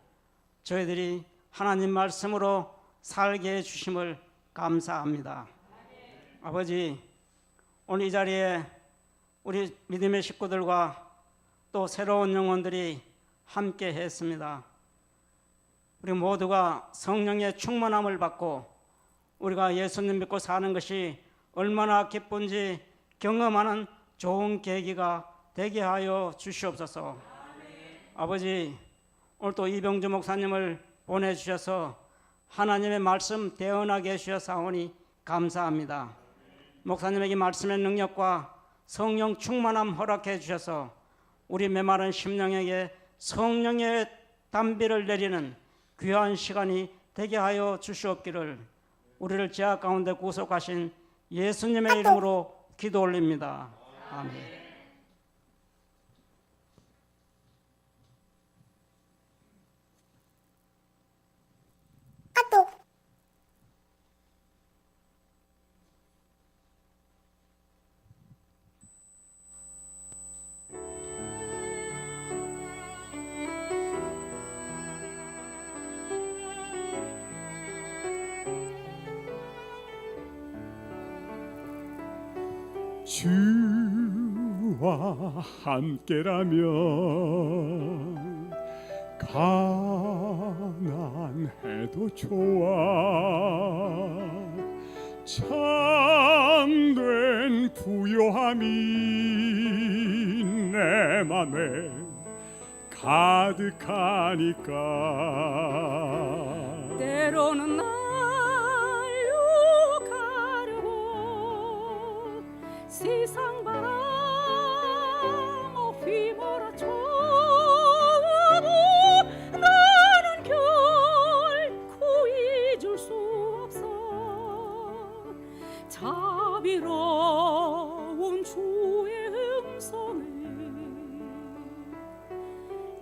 저희들이 하나님 말씀으로 살게 해주심을 감사합니다. 아버지, 오늘 이 자리에 우리 믿음의 식구들과 또 새로운 영혼들이 함께 했습니다. 우리 모두가 성령의 충만함을 받고 우리가 예수님 믿고 사는 것이 얼마나 기쁜지 경험하는 좋은 계기가 되게 하여 주시옵소서. 아버지, 오늘 또 이병주 목사님을 보내주셔서 하나님의 말씀 대언하게 해주셔사오니 감사합니다. 목사님에게 말씀의 능력과 성령 충만함 허락해 주셔서 우리 메마른 심령에게 성령의 단비를 내리는 귀한 시간이 되게 하여 주시옵기를 우리를 죄악 가운데 구속하신 예수님의 이름으로 기도 올립니다. 아멘. 주와 함께라면 가난해도 좋아 참된 부요함이 내 맘에 가득하니까 때로는 날로 가려고 세상 바람 휘몰아쳐도 나는 결코 잊을 수 없어 자비로운 주의 음성을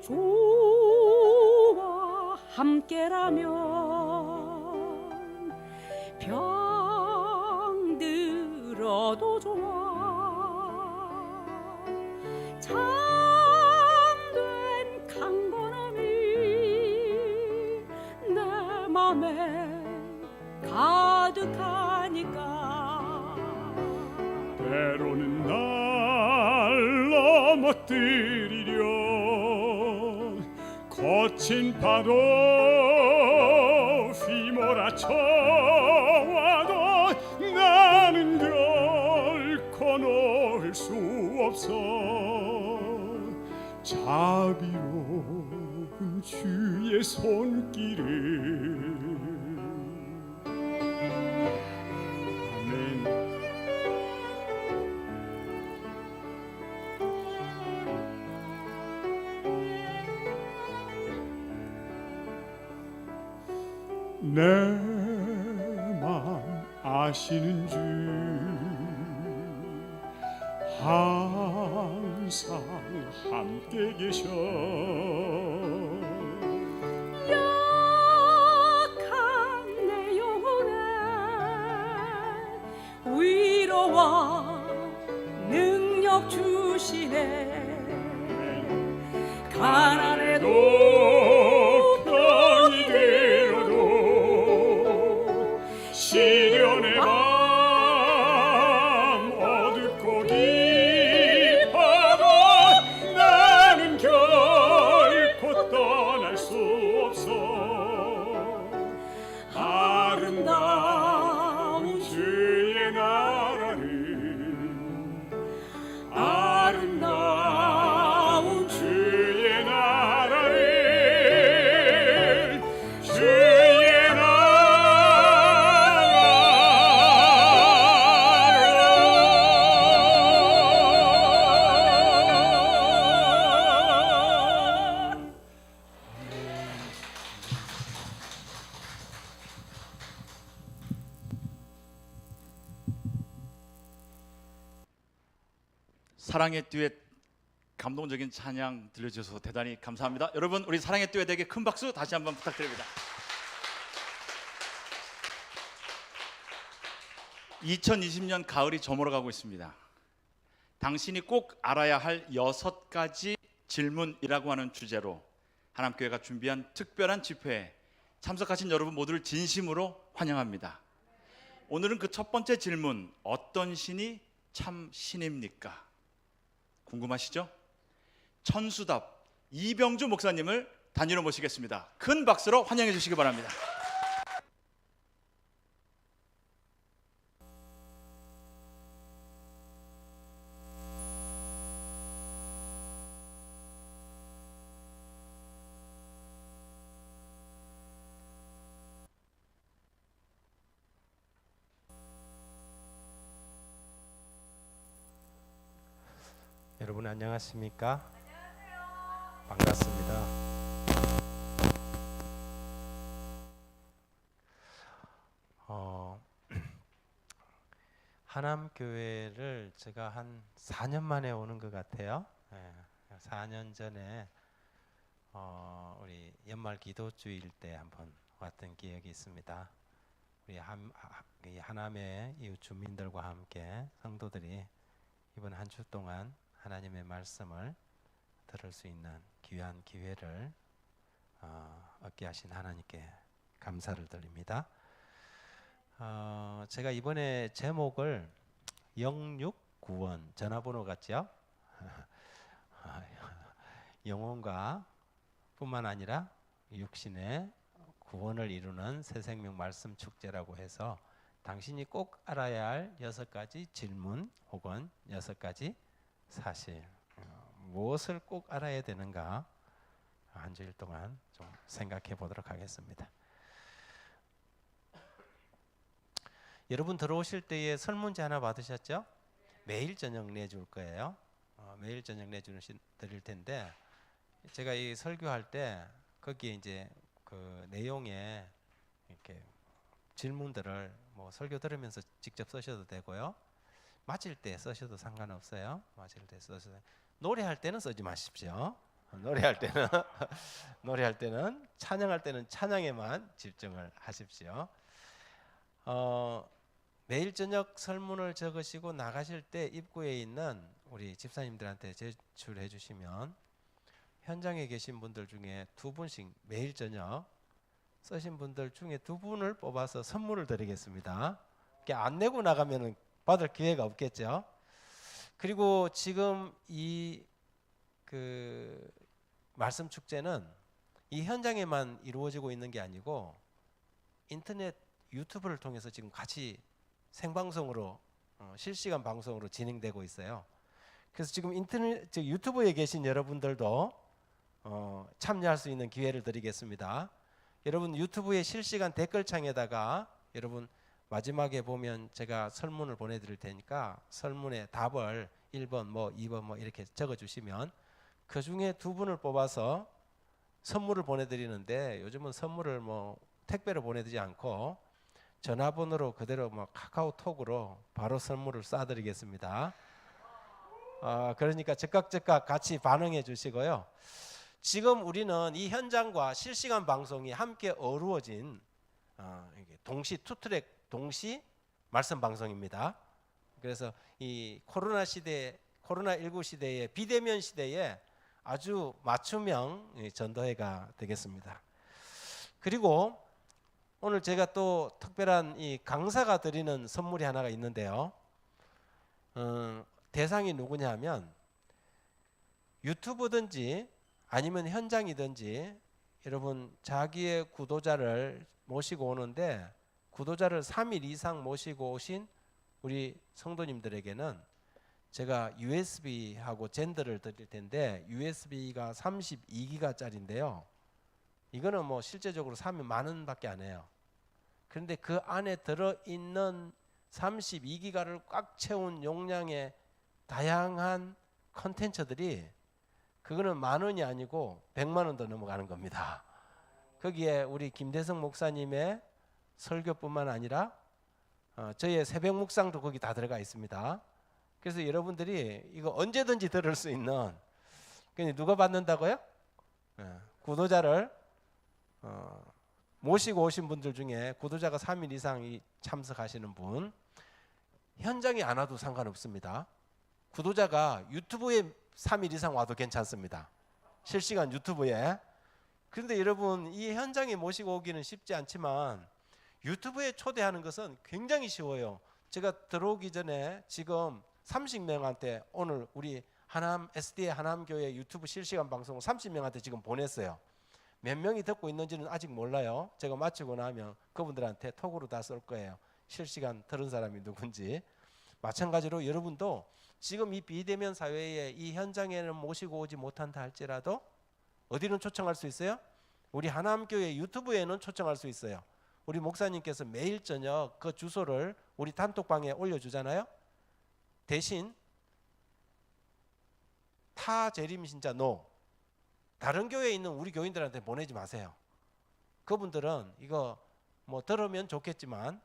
주와 함께라면 병들어도 좋아 참된 강건함이 내 맘에 가득하니까 때로는 날 넘어뜨리려 거친 파도 휘몰아쳐와도 나는 결코 놓을 수 없어 자비로운 주의 손길을 아멘. 내 맘 아시는 주 항상 함께 계셔 약한 내 영혼에 위로와 가난해도 병이 들어도 시련의 밤 어둡고 깊어도 나는 결코 떠날 수 없어. 아름다운 주의 나라는 아름다운 주의 나라를 주의 나라. 사랑의 듀엣 감동적인 찬양 들려주셔서 대단히 감사합니다. 여러분, 우리 사랑의 듀엣에게 큰 박수 다시 한번 부탁드립니다. 2020년 가을이 저물어가고 있습니다. 당신이 꼭 알아야 할 6가지 질문이라고 하는 주제로 하남교회가 준비한 특별한 집회에 참석하신 여러분 모두를 진심으로 환영합니다. 오늘은 그 첫 번째 질문, 어떤 신이 참 신입니까? 궁금하시죠? 천수답 이병주 목사님을 단위로 모시겠습니다. 큰 박수로 환영해 주시기 바랍니다. 여러분 안녕하십니까? 반갑습니다. 하남교회를 제가 한 4년 만에 오는 것 같아요. 4년 전에 우리 연말 기도주일 때 한번 왔던 기억이 있습니다. 우리 하남의 이웃 주민들과 함께 성도들이 이번 한 주 동안 하나님의 말씀을 들을 수 있는 귀한 기회를 얻게 하신 하나님께 감사를 드립니다. 제가 이번에 제목을 영육구원, 전화번호 같죠? 영혼과 뿐만 아니라 육신의 구원을 이루는 새생명 말씀 축제라고 해서 당신이 꼭 알아야 할 6가지 질문 혹은 6가지 사실, 무엇을 꼭 알아야 되는가 한 주일 동안 좀 생각해 보도록 하겠습니다. 여러분 들어오실 때에 설문지 하나 받으셨죠? 매일 저녁 내줄 거예요. 매일 저녁 드릴 텐데 제가 이 설교할 때 거기에 이제 그 내용에 이렇게 질문들을 뭐 설교 들으면서 직접 쓰셔도 되고요. 마칠 때 쓰셔도 상관없어요. 마칠 때 쓰셔도. 노래할 때는 쓰지 마십시오. 노래할 때는 찬양할 때는 찬양에만 집중을 하십시오. 매일 저녁 설문을 적으시고 나가실 때 입구에 있는 우리 집사님들한테 제출해 주시면 현장에 계신 분들 중에 2분씩 매일 저녁 쓰신 분들 중에 2분을 뽑아서 선물을 드리겠습니다. 안 내고 나가면 받을 기회가 없겠죠. 그리고 지금 이 말씀 축제는 이 현장에만 이루어지고 있는 게 아니고 인터넷 유튜브를 통해서 지금 같이 생방송으로 실시간 방송으로 진행되고 있어요. 그래서 지금 인터넷 유튜브에 계신 여러분들도 참여할 수 있는 기회를 드리겠습니다. 여러분 유튜브의 실시간 댓글창에다가 여러분 마지막에 보면 제가 설문을 보내드릴 테니까 설문의 답을 1번 뭐 2번 뭐 이렇게 적어주시면 그 중에 2분을 뽑아서 선물을 보내드리는데 요즘은 선물을 뭐 택배로 보내드리지 않고 전화번호로 그대로 뭐 카카오톡으로 바로 선물을 쏴드리겠습니다. 그러니까 즉각 같이 반응해 주시고요. 지금 우리는 이 현장과 실시간 방송이 함께 어우러진 동시 투트랙 동시 말씀 방송입니다. 그래서 이 코로나 시대, 코로나19 시대에 비대면 시대에 아주 맞춤형 전도회가 되겠습니다. 그리고 오늘 제가 또 특별한 이 강사가 드리는 선물이 하나가 있는데요. 대상이 누구냐 하면 유튜브든지 아니면 현장이든지 여러분 자기의 구도자를 모시고 오는데 구도자를 3일 이상 모시고 오신 우리 성도님들에게는 제가 USB하고 젠더를 드릴 텐데 USB가 32기가짜리인데요. 이거는 뭐 실제적으로 사면 10,000원밖에 안 해요. 그런데 그 안에 들어있는 32기가를 꽉 채운 용량의 다양한 컨텐츠들이 그거는 10,000원이 아니고 100,000원도 넘어가는 겁니다. 거기에 우리 김대성 목사님의 설교뿐만 아니라 저의 새벽 묵상도 거기 다 들어가 있습니다. 그래서 여러분들이 이거 언제든지 들을 수 있는, 누가 받는다고요? 구도자를 모시고 오신 분들 중에 구도자가 3일 이상 참석하시는 분, 현장에 안 와도 상관없습니다. 구도자가 유튜브에 3일 이상 와도 괜찮습니다. 실시간 유튜브에. 그런데 여러분 이 현장에 모시고 오기는 쉽지 않지만 유튜브에 초대하는 것은 굉장히 쉬워요. 제가 들어오기 전에 지금 30명한테 오늘 우리 하남 SDA 하남교회 유튜브 실시간 방송을 30명한테 지금 보냈어요. 몇 명이 듣고 있는지는 아직 몰라요. 제가 마치고 나면 그분들한테 톡으로 다 쏠 거예요. 실시간 들은 사람이 누군지. 마찬가지로 여러분도 지금 이 비대면 사회에 이 현장에는 모시고 오지 못한다 할지라도 어디는 초청할 수 있어요? 우리 하남교회 유튜브에는 초청할 수 있어요. 우리 목사님께서 매일 저녁 그 주소를 우리 단톡방에 올려주잖아요. 대신 타 재림신자 다른 교회에 있는 우리 교인들한테 보내지 마세요. 그분들은 이거 뭐 들으면 좋겠지만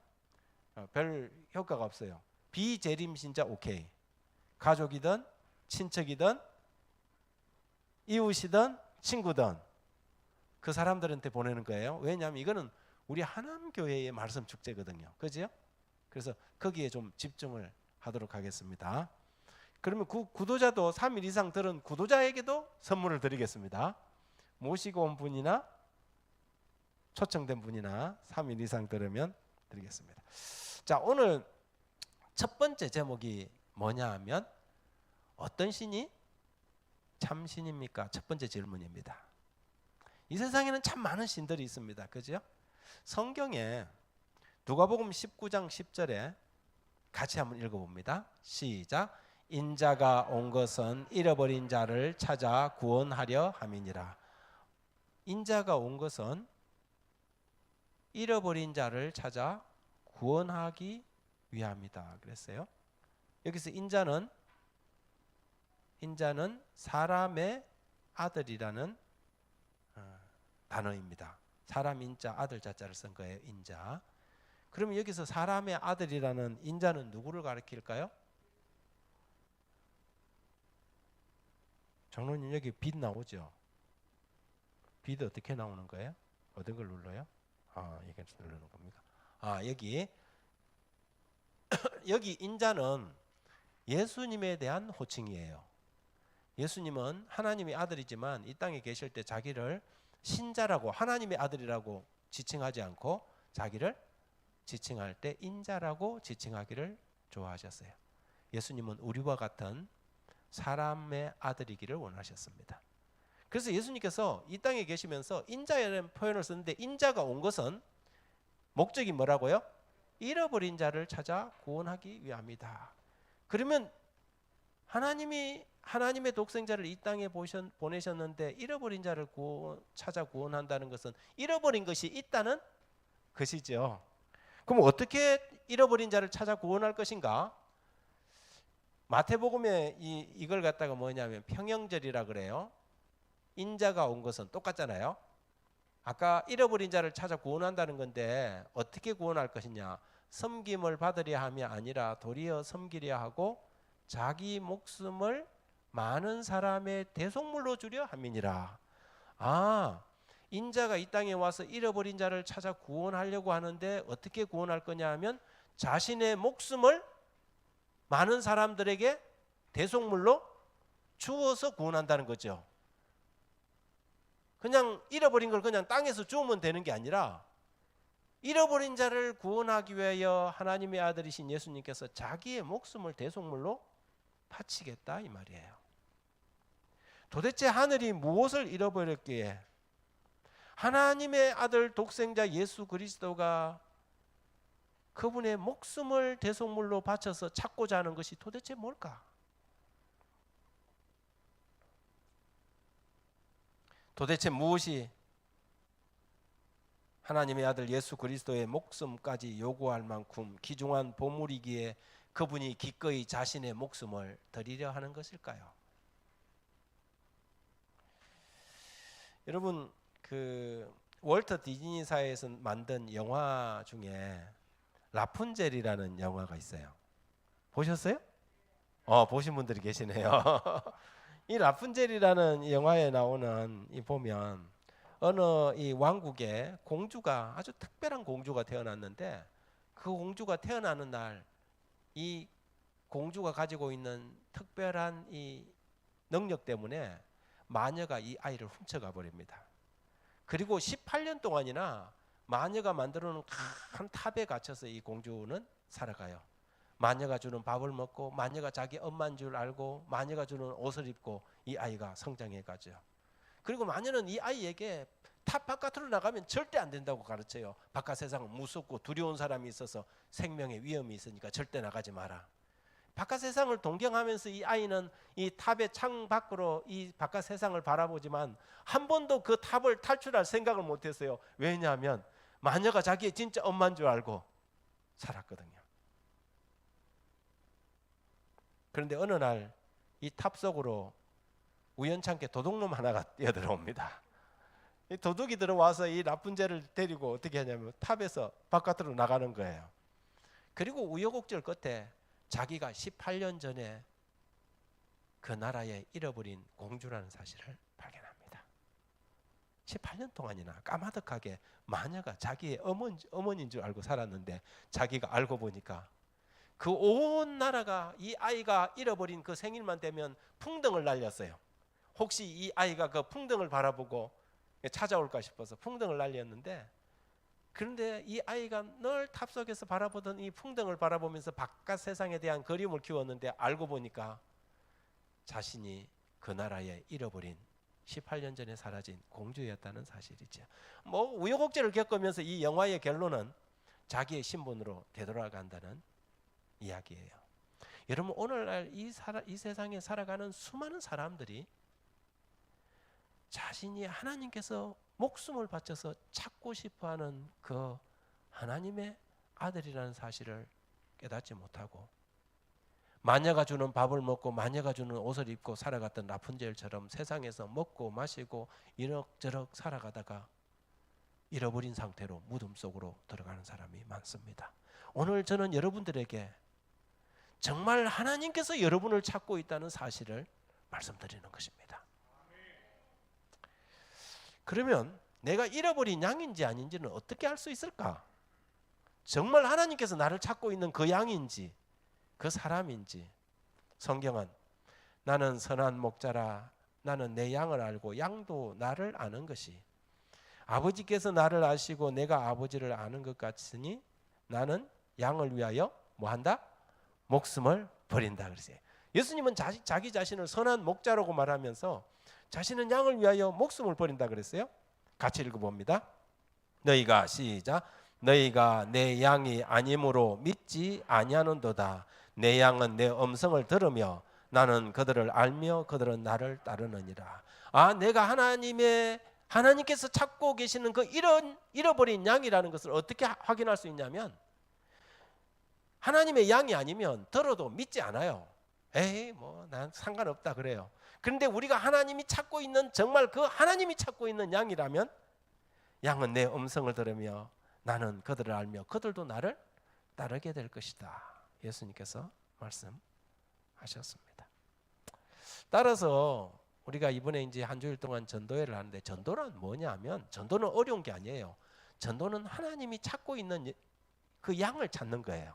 별 효과가 없어요. 비재림신자 오케이. 가족이든 친척이든 이웃이든 친구든 그 사람들한테 보내는 거예요. 왜냐하면 이거는 우리 하남교회의 말씀 축제거든요. 그죠? 그래서 거기에 좀 집중을 하도록 하겠습니다. 그러면 구도자도 3일 이상 들은 구도자에게도 선물을 드리겠습니다. 모시고 온 분이나 초청된 분이나 3일 이상 들으면 드리겠습니다. 자, 오늘 첫 번째 제목이 뭐냐 하면 어떤 신이 참신입니까? 첫 번째 질문입니다. 이 세상에는 참 많은 신들이 있습니다. 그죠? 성경에 누가복음 19장 10절에 같이 한번 읽어봅니다. 시작. 인자가 온 것은 잃어버린 자를 찾아 구원하려 함이니라. 인자가 온 것은 잃어버린 자를 찾아 구원하기 위함이다 그랬어요. 여기서 인자는 사람의 아들이라는 단어입니다. 사람 인자 아들 자자를 쓴 거예요. 인자. 그러면 여기서 사람의 아들이라는 인자는 누구를 가리킬까요? 장로님 여기 빛 나오죠? 빛 어떻게 나오는 거예요? 어떤 걸 눌러요? 이게 누르는 겁니까? 여기 인자는 예수님에 대한 호칭이에요. 예수님은 하나님의 아들이지만 이 땅에 계실 때 자기를 신자라고 하나님의 아들이라고 지칭하지 않고 자기를 지칭할 때 인자라고 지칭하기를 좋아하셨어요. 예수님은 우리와 같은 사람의 아들이기를 원하셨습니다. 그래서 예수님께서 이 땅에 계시면서 인자라는 표현을 썼는데 인자가 온 것은 목적이 뭐라고요? 잃어버린 자를 찾아 구원하기 위함이다. 그러면 하나님의 독생자를 이 땅에 보내셨는데 잃어버린 자를 찾아 구원한다는 것은 잃어버린 것이 있다는 것이죠. 그럼 어떻게 잃어버린 자를 찾아 구원할 것인가? 마태복음에 이걸 갖다가 뭐냐면 평영절이라 그래요. 인자가 온 것은 똑같잖아요. 아까 잃어버린 자를 찾아 구원한다는 건데 어떻게 구원할 것이냐? 섬김을 받으려 함이 아니라 도리어 섬기려 하고 자기 목숨을 많은 사람의 대속물로 주려 함이니라. 인자가 이 땅에 와서 잃어버린 자를 찾아 구원하려고 하는데 어떻게 구원할 거냐 하면 자신의 목숨을 많은 사람들에게 대속물로 주어서 구원한다는 거죠. 그냥 잃어버린 걸 그냥 땅에서 주우면 되는 게 아니라 잃어버린 자를 구원하기 위하여 하나님의 아들이신 예수님께서 자기의 목숨을 대속물로 바치겠다 이 말이에요. 도대체 하늘이 무엇을 잃어버렸기에 하나님의 아들 독생자 예수 그리스도가 그분의 목숨을 대속물로 바쳐서 찾고자 하는 것이 도대체 뭘까? 도대체 무엇이 하나님의 아들 예수 그리스도의 목숨까지 요구할 만큼 귀중한 보물이기에 그분이 기꺼이 자신의 목숨을 드리려 하는 것일까요? 여러분, 그 월터 디즈니사에서 만든 영화 중에 라푼젤이라는 영화가 있어요. 보셨어요? 보신 분들이 계시네요. 이 라푼젤이라는 영화에 나오는 이 보면 어느 이 왕국에 공주가 아주 특별한 공주가 태어났는데 그 공주가 태어나는 날 이 공주가 가지고 있는 특별한 이 능력 때문에 마녀가 이 아이를 훔쳐가 버립니다. 그리고 18년 동안이나 마녀가 만들어 놓은 큰 탑에 갇혀서 이 공주는 살아가요. 마녀가 주는 밥을 먹고 마녀가 자기 엄마인 줄 알고 마녀가 주는 옷을 입고 이 아이가 성장해 가죠. 그리고 마녀는 이 아이에게 탑 바깥으로 나가면 절대 안 된다고 가르쳐요. 바깥 세상은 무섭고 두려운 사람이 있어서 생명의 위험이 있으니까 절대 나가지 마라. 바깥 세상을 동경하면서 이 아이는 이 탑의 창 밖으로 이 바깥 세상을 바라보지만 한 번도 그 탑을 탈출할 생각을 못했어요. 왜냐하면 마녀가 자기의 진짜 엄마인 줄 알고 살았거든요. 그런데 어느 날 이 탑 속으로 우연찮게 도둑놈 하나가 뛰어들어옵니다. 이 도둑이 들어와서 이 라푼젤을 데리고 어떻게 하냐면 탑에서 바깥으로 나가는 거예요. 그리고 우여곡절 끝에 자기가 18년 전에 그 나라에 잃어버린 공주라는 사실을 발견합니다. 18년 동안이나 까마득하게 마녀가 자기의 어머니인 줄 알고 살았는데 자기가 알고 보니까 그 온 나라가 이 아이가 잃어버린 그 생일만 되면 풍등을 날렸어요. 혹시 이 아이가 그 풍등을 바라보고 찾아올까 싶어서 풍등을 날렸는데, 그런데 이 아이가 늘 탑 속에서 바라보던 이 풍등을 바라보면서 바깥 세상에 대한 그리움을 키웠는데 알고 보니까 자신이 그 나라에 잃어버린 18년 전에 사라진 공주였다는 사실이죠. 뭐 우여곡절을 겪으면서 이 영화의 결론은 자기의 신분으로 되돌아간다는 이야기예요. 여러분, 오늘날 이 세상에 살아가는 수많은 사람들이 자신이 하나님께서 목숨을 바쳐서 찾고 싶어하는 그 하나님의 아들이라는 사실을 깨닫지 못하고 마녀가 주는 밥을 먹고 마녀가 주는 옷을 입고 살아갔던 라푼젤처럼 세상에서 먹고 마시고 이럭저럭 살아가다가 잃어버린 상태로 무덤 속으로 들어가는 사람이 많습니다. 오늘 저는 여러분들에게 정말 하나님께서 여러분을 찾고 있다는 사실을 말씀드리는 것입니다. 그러면 내가 잃어버린 양인지 아닌지는 어떻게 알 수 있을까? 정말 하나님께서 나를 찾고 있는 그 양인지 그 사람인지. 성경은 나는 선한 목자라, 나는 내 양을 알고 양도 나를 아는 것이, 아버지께서 나를 아시고 내가 아버지를 아는 것 같으니 나는 양을 위하여 뭐한다? 목숨을 버린다 그랬어요. 예수님은 자기 자신을 선한 목자라고 말하면서 자신은 양을 위하여 목숨을 버린다 그랬어요. 같이 읽어봅니다. 너희가 시작. 너희가 내 양이 아님으로 믿지 아니하는도다. 내 양은 내 음성을 들으며 나는 그들을 알며 그들은 나를 따르느니라. 내가 하나님께서 찾고 계시는 그 잃어버린 양이라는 것을 어떻게 확인할 수 있냐면, 하나님의 양이 아니면 들어도 믿지 않아요. 에이 뭐 난 상관없다 그래요. 그런데 우리가 하나님이 찾고 있는, 정말 그 하나님이 찾고 있는 양이라면 양은 내 음성을 들으며 나는 그들을 알며 그들도 나를 따르게 될 것이다. 예수님께서 말씀하셨습니다. 따라서 우리가 이번에 이제 한 주일 동안 전도회를 하는데, 전도는 뭐냐면 전도는 어려운 게 아니에요. 전도는 하나님이 찾고 있는 그 양을 찾는 거예요.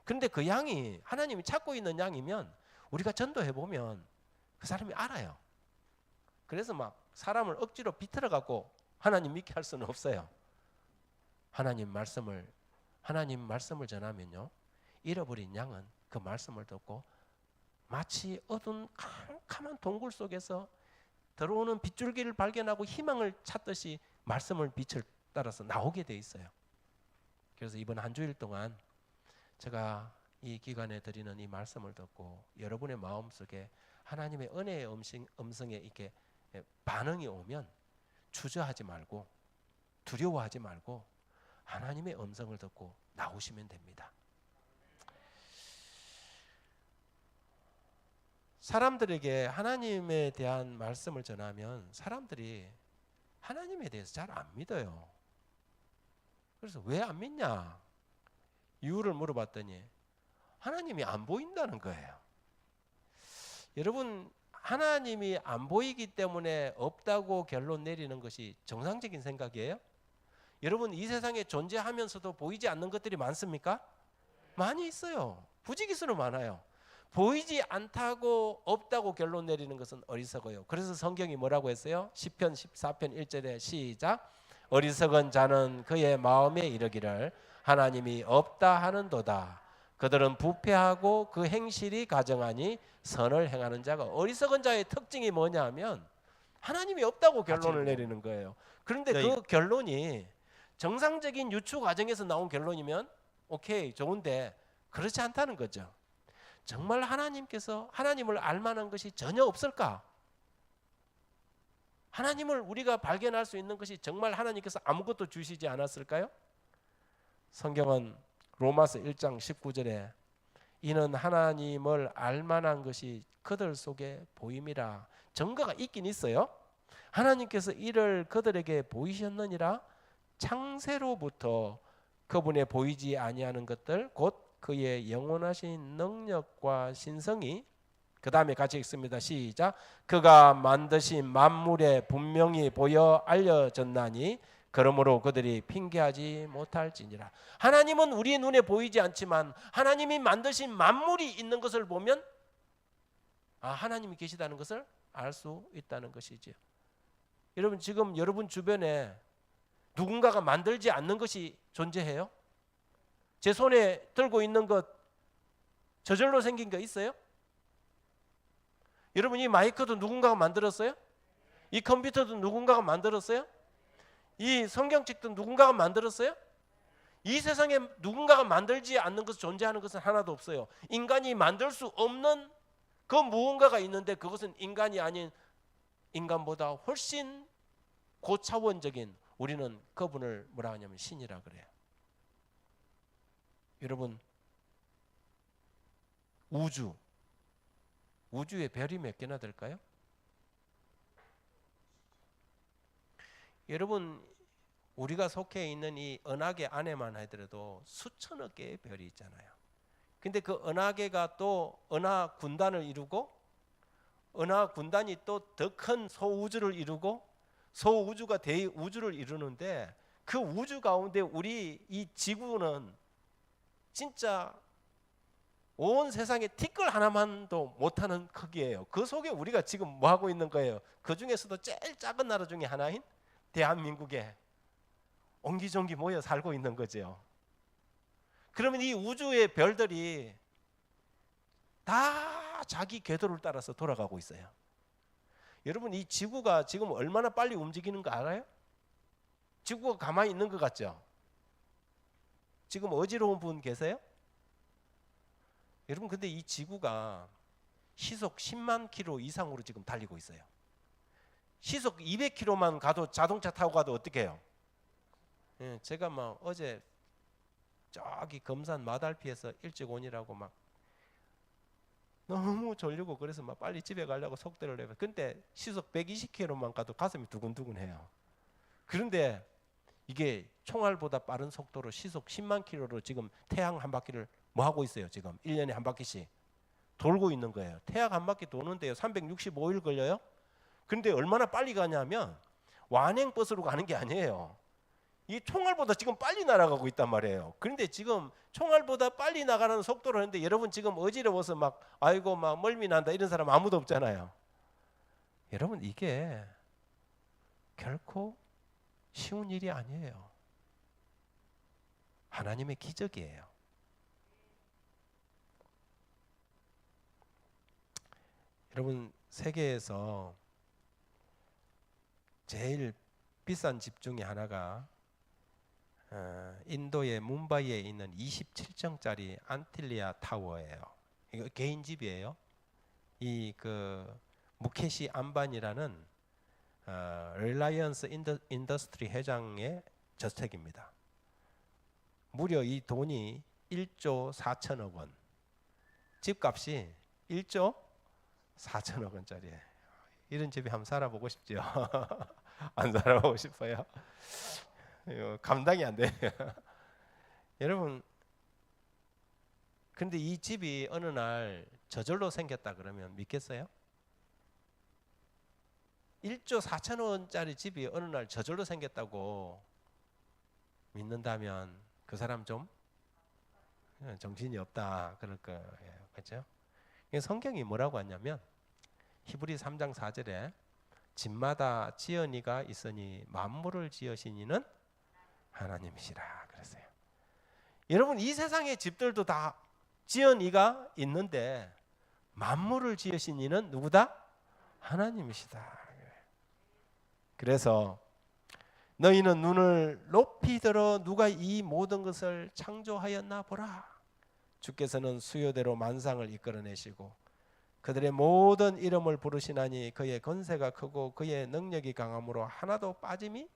그런데 그 양이 하나님이 찾고 있는 양이면 우리가 전도해 보면 그 사람이 알아요. 그래서 막 사람을 억지로 비틀어 갖고 하나님 믿게 할 수는 없어요. 하나님 말씀을 전하면요, 잃어버린 양은 그 말씀을 듣고 마치 어두운 캄캄한 동굴 속에서 들어오는 빗줄기를 발견하고 희망을 찾듯이 말씀을 빛을 따라서 나오게 돼 있어요. 그래서 이번 한 주일 동안 제가 이 기간에 드리는 이 말씀을 듣고 여러분의 마음속에 하나님의 은혜의 음성에 이렇게 반응이 오면 주저하지 말고 두려워하지 말고 하나님의 음성을 듣고 나오시면 됩니다. 사람들에게 하나님에 대한 말씀을 전하면 사람들이 하나님에 대해서 잘 안 믿어요. 그래서 왜 안 믿냐? 이유를 물어봤더니 하나님이 안 보인다는 거예요. 여러분, 하나님이 안 보이기 때문에 없다고 결론 내리는 것이 정상적인 생각이에요? 여러분, 이 세상에 존재하면서도 보이지 않는 것들이 많습니까? 많이 있어요. 부지기수로 많아요. 보이지 않다고 없다고 결론 내리는 것은 어리석어요. 그래서 성경이 뭐라고 했어요? 시편 14편 1절에 시작. 어리석은 자는 그의 마음에 이르기를 하나님이 없다 하는도다. 그들은 부패하고 그 행실이 가정하니 선을 행하는 자가. 어리석은 자의 특징이 뭐냐 하면 하나님이 없다고 결론을 내리는 거예요. 그런데 그 결론이 정상적인 유추 과정에서 나온 결론이면 오케이, 좋은데 그렇지 않다는 거죠. 정말 하나님께서 하나님을 알만한 것이 전혀 없을까? 하나님을 우리가 발견할 수 있는 것이 정말 하나님께서 아무것도 주시지 않았을까요? 성경은 로마서 1장 19절에 이는 하나님을 알만한 것이 그들 속에 보임이라. 증거가 있긴 있어요. 하나님께서 이를 그들에게 보이셨느니라. 창세로부터 그분의 보이지 아니하는 것들 곧 그의 영원하신 능력과 신성이, 그 다음에 같이 읽습니다. 시작. 그가 만드신 만물에 분명히 보여 알려졌나니 그러므로 그들이 핑계하지 못할지니라. 하나님은 우리 눈에 보이지 않지만 하나님이 만드신 만물이 있는 것을 보면 하나님이 계시다는 것을 알 수 있다는 것이죠. 여러분, 지금 여러분 주변에 누군가가 만들지 않는 것이 존재해요? 제 손에 들고 있는 것 저절로 생긴 거 있어요? 여러분, 이 마이크도 누군가가 만들었어요? 이 컴퓨터도 누군가가 만들었어요? 이 성경책도 누군가가 만들었어요? 이 세상에 누군가가 만들지 않는 것을 존재하는 것은 하나도 없어요. 인간이 만들 수 없는 그 무언가가 있는데 그것은 인간이 아닌 인간보다 훨씬 고차원적인, 우리는 그분을 뭐라 하냐면 신이라 그래요. 여러분, 우주에 별이 몇 개나 될까요? 여러분, 우리가 속해 있는 이 은하계 안에만 하더라도 수천억 개의 별이 있잖아요. 근데 그 은하계가 또 은하 군단을 이루고 은하 군단이 또 더 큰 소우주를 이루고 소우주가 대우주를 이루는데 그 우주 가운데 우리 이 지구는 진짜 온 세상에 티끌 하나만도 못하는 크기예요. 그 속에 우리가 지금 뭐 하고 있는 거예요? 그 중에서도 제일 작은 나라 중에 하나인 대한민국에 옹기종기 모여 살고 있는 거죠. 그러면 이 우주의 별들이 다 자기 궤도를 따라서 돌아가고 있어요. 여러분, 이 지구가 지금 얼마나 빨리 움직이는 거 알아요? 지구가 가만히 있는 것 같죠? 지금 어지러운 분 계세요? 여러분, 근데 이 지구가 시속 10만 킬로 이상으로 지금 달리고 있어요. 시속 200킬로만 가도 자동차 타고 가도 어떻게 해요? 제가 막 어제 저기 금산 마달피에서 일찍 오니라고 막 너무 졸리고 그래서 막 빨리 집에 가려고 속도를 내고, 근데 시속 120킬로만 가도 가슴이 두근두근해요. 그런데 이게 총알보다 빠른 속도로 시속 10만 킬로로 지금 태양 한 바퀴를 뭐 하고 있어요? 지금 1년에 한 바퀴씩 돌고 있는 거예요. 태양 한 바퀴 도는데요 365일 걸려요. 그런데 얼마나 빨리 가냐면 완행 버스로 가는 게 아니에요. 이 총알보다 지금 빨리 날아가고 있단 말이에요. 그런데 지금 총알보다 빨리 나가는 속도를 하는데 여러분 지금 어지러워서 막 아이고 막 멀미 난다 이런 사람 아무도 없잖아요. 여러분 이게 결코 쉬운 일이 아니에요. 하나님의 기적이에요. 여러분 세계에서 제일 비싼 집 중에 하나가 인도의 뭄바이에 있는 27층짜리 안틸리아 타워예요. 이거 개인 집이에요. 이 그 무케시 안바니라는 릴라이언스 인더스트리 회장의 저택입니다. 무려 이 돈이 1조 4천억 원. 집값이 1조 4천억 원짜리예요. 이런 집에 한번 살아보고 싶죠. 안 살아보고 싶어요. 감당이 안 돼요. 여러분, 근데 이 집이 어느 날 저절로 생겼다 그러면 믿겠어요? 1조 4천억 원짜리 집이 어느 날 저절로 생겼다고 믿는다면 그 사람 좀 정신이 없다 그럴 거예요. 그렇죠? 성경이 뭐라고 하냐면 히브리 3장 4절에 집마다 지연이가 있으니 만물을 지으신 이는 하나님이시라 그랬어요. 여러분 이 세상의 집들도 다 지연이가 있는데 만물을 지으신 이는 누구다? 하나님이시다. 그래서 너희는 눈을 높이 들어 누가 이 모든 것을 창조하였나 보라. 주께서는 수요대로 만상을 이끌어내시고 그들의 모든 이름을 부르시나니 그의 권세가 크고 그의 능력이 강함으로 하나도 빠짐이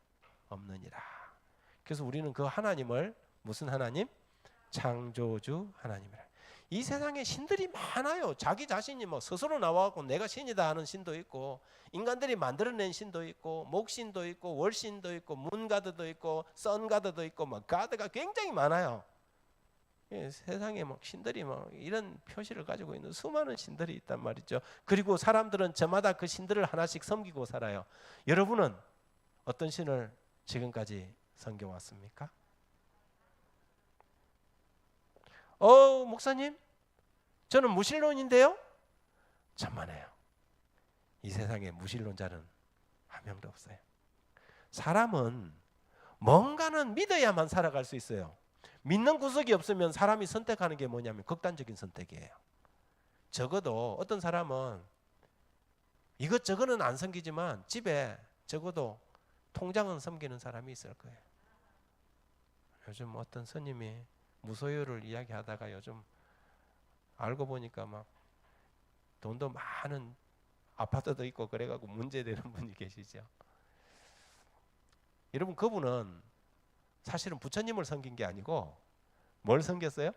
없느니라. 그래서 우리는 그 하나님을 무슨 하나님? 창조주 하나님이라. 이 세상에 신들이 많아요. 자기 자신이 뭐 스스로 나와갖고 내가 신이다 하는 신도 있고 인간들이 만들어낸 신도 있고 목신도 있고 월신도 있고 문가드도 있고 선가드도 있고 뭐 가드가 굉장히 많아요. 세상에 막 신들이 막 이런 표시를 가지고 있는 수많은 신들이 있단 말이죠. 그리고 사람들은 저마다 그 신들을 하나씩 섬기고 살아요. 여러분은 어떤 신을 지금까지 섬겨왔습니까? 목사님, 저는 무신론인데요. 천만에요. 이 세상에 무신론자는 한 명도 없어요. 사람은 뭔가는 믿어야만 살아갈 수 있어요. 믿는 구석이 없으면 사람이 선택하는 게 뭐냐면 극단적인 선택이에요. 적어도 어떤 사람은 이것저것은 안 섬기지만 집에 적어도 통장은 섬기는 사람이 있을 거예요. 요즘 어떤 스님이 무소유를 이야기하다가 요즘 알고 보니까 막 돈도 많은 아파트도 있고 그래가지고 문제되는 분이 계시죠. 여러분 그분은 사실은 부처님을 섬긴 게 아니고 뭘 섬겼어요?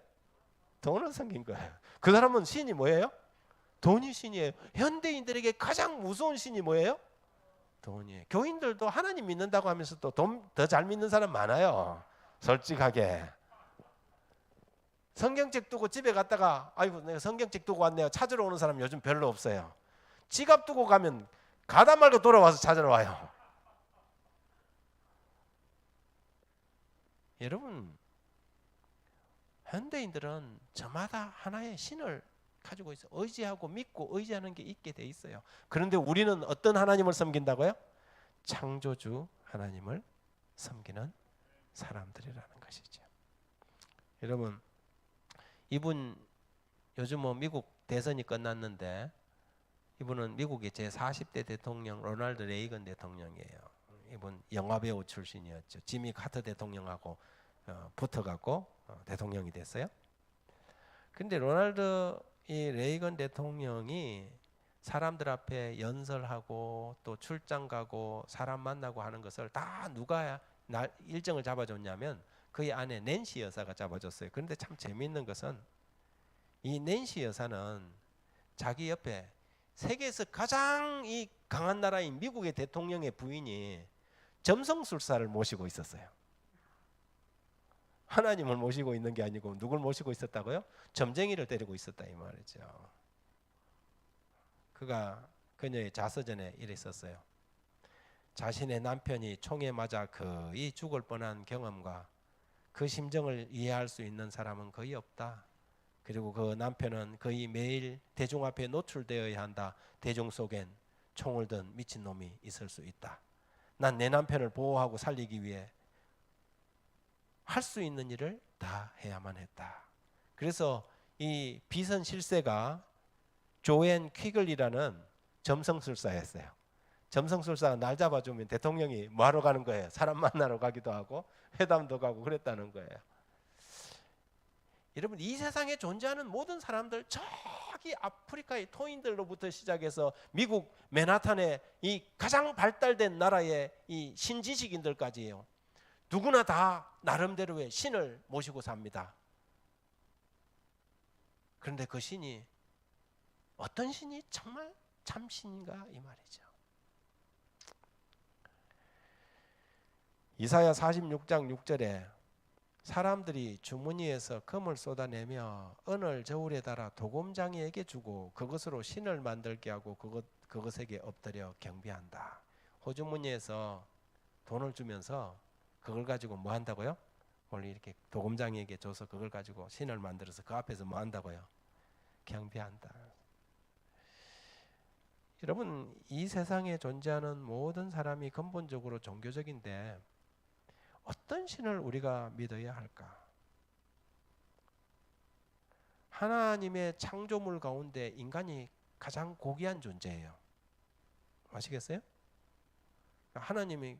돈을 섬긴 거예요. 그 사람은 신이 뭐예요? 돈이 신이에요. 현대인들에게 가장 무서운 신이 뭐예요? 돈이에요. 교인들도 하나님 믿는다고 하면서 또 돈 더 잘 믿는 사람 많아요. 솔직하게. 성경책 두고 집에 갔다가 아이고 내가 성경책 두고 왔네요. 찾으러 오는 사람 요즘 별로 없어요. 지갑 두고 가면 가다 말고 돌아와서 찾으러 와요. 여러분 현대인들은 저마다 하나의 신을 가지고 있어요. 의지하고 믿고 의지하는 게 있게 돼 있어요. 그런데 우리는 어떤 하나님을 섬긴다고요? 창조주 하나님을 섬기는 사람들이라는 것이죠. 여러분 이분 요즘 뭐 미국 대선이 끝났는데 이분은 미국의 제40대 대통령 로널드 레이건 대통령이에요. 이분 영화배우 출신이었죠. 지미 카터 대통령하고 붙어갖고 대통령이 됐어요. 근데 로널드 이 레이건 대통령이 사람들 앞에 연설하고 또 출장 가고 사람 만나고 하는 것을 다 누가 일정을 잡아줬냐면 그의 아내 낸시 여사가 잡아줬어요. 그런데 참 재미있는 것은 이 낸시 여사는 자기 옆에 세계에서 가장 이 강한 나라인 미국의 대통령의 부인이 점성술사를 모시고 있었어요. 하나님을 모시고 있는 게 아니고 누굴 모시고 있었다고요? 점쟁이를 데리고 있었다 이 말이죠. 그가 그녀의 자서전에 이랬었어요. 자신의 남편이 총에 맞아 거의 죽을 뻔한 경험과 그 심정을 이해할 수 있는 사람은 거의 없다. 그리고 그 남편은 거의 매일 대중 앞에 노출되어야 한다. 대중 속엔 총을 든 미친놈이 있을 수 있다. 난 내 남편을 보호하고 살리기 위해 할 수 있는 일을 다 해야만 했다. 그래서 이 비선 실세가 조앤 퀴글이라는 점성술사였어요. 점성술사가 날 잡아주면 대통령이 뭐하러 가는 거예요? 사람 만나러 가기도 하고 회담도 가고 그랬다는 거예요. 여러분, 이 세상에 존재하는 모든 사람들, 저기 아프리카의 토인들로부터 시작해서 미국 맨하탄의 이 가장 발달된 나라의 이 신지식인들까지예요. 누구나 다 나름대로의 신을 모시고 삽니다. 그런데 그 신이 어떤 신이 정말 참 신인가 이 말이죠. 이사야 46장 6절에 사람들이 주머니에서 금을 쏟아내며 은을 저울에 달아 도금장이에게 주고 그것으로 신을 만들게 하고 그것에게 엎드려 경배한다. 호주머니에서 돈을 주면서 그걸 가지고 뭐 한다고요? 원래 이렇게 도금장이에게 줘서 그걸 가지고 신을 만들어서 그 앞에서 뭐 한다고요? 경배한다. 여러분, 이 세상에 존재하는 모든 사람이 근본적으로 종교적인데 어떤 신을 우리가 믿어야 할까? 하나님의 창조물 가운데 인간이 가장 고귀한 존재예요. 아시겠어요? 하나님이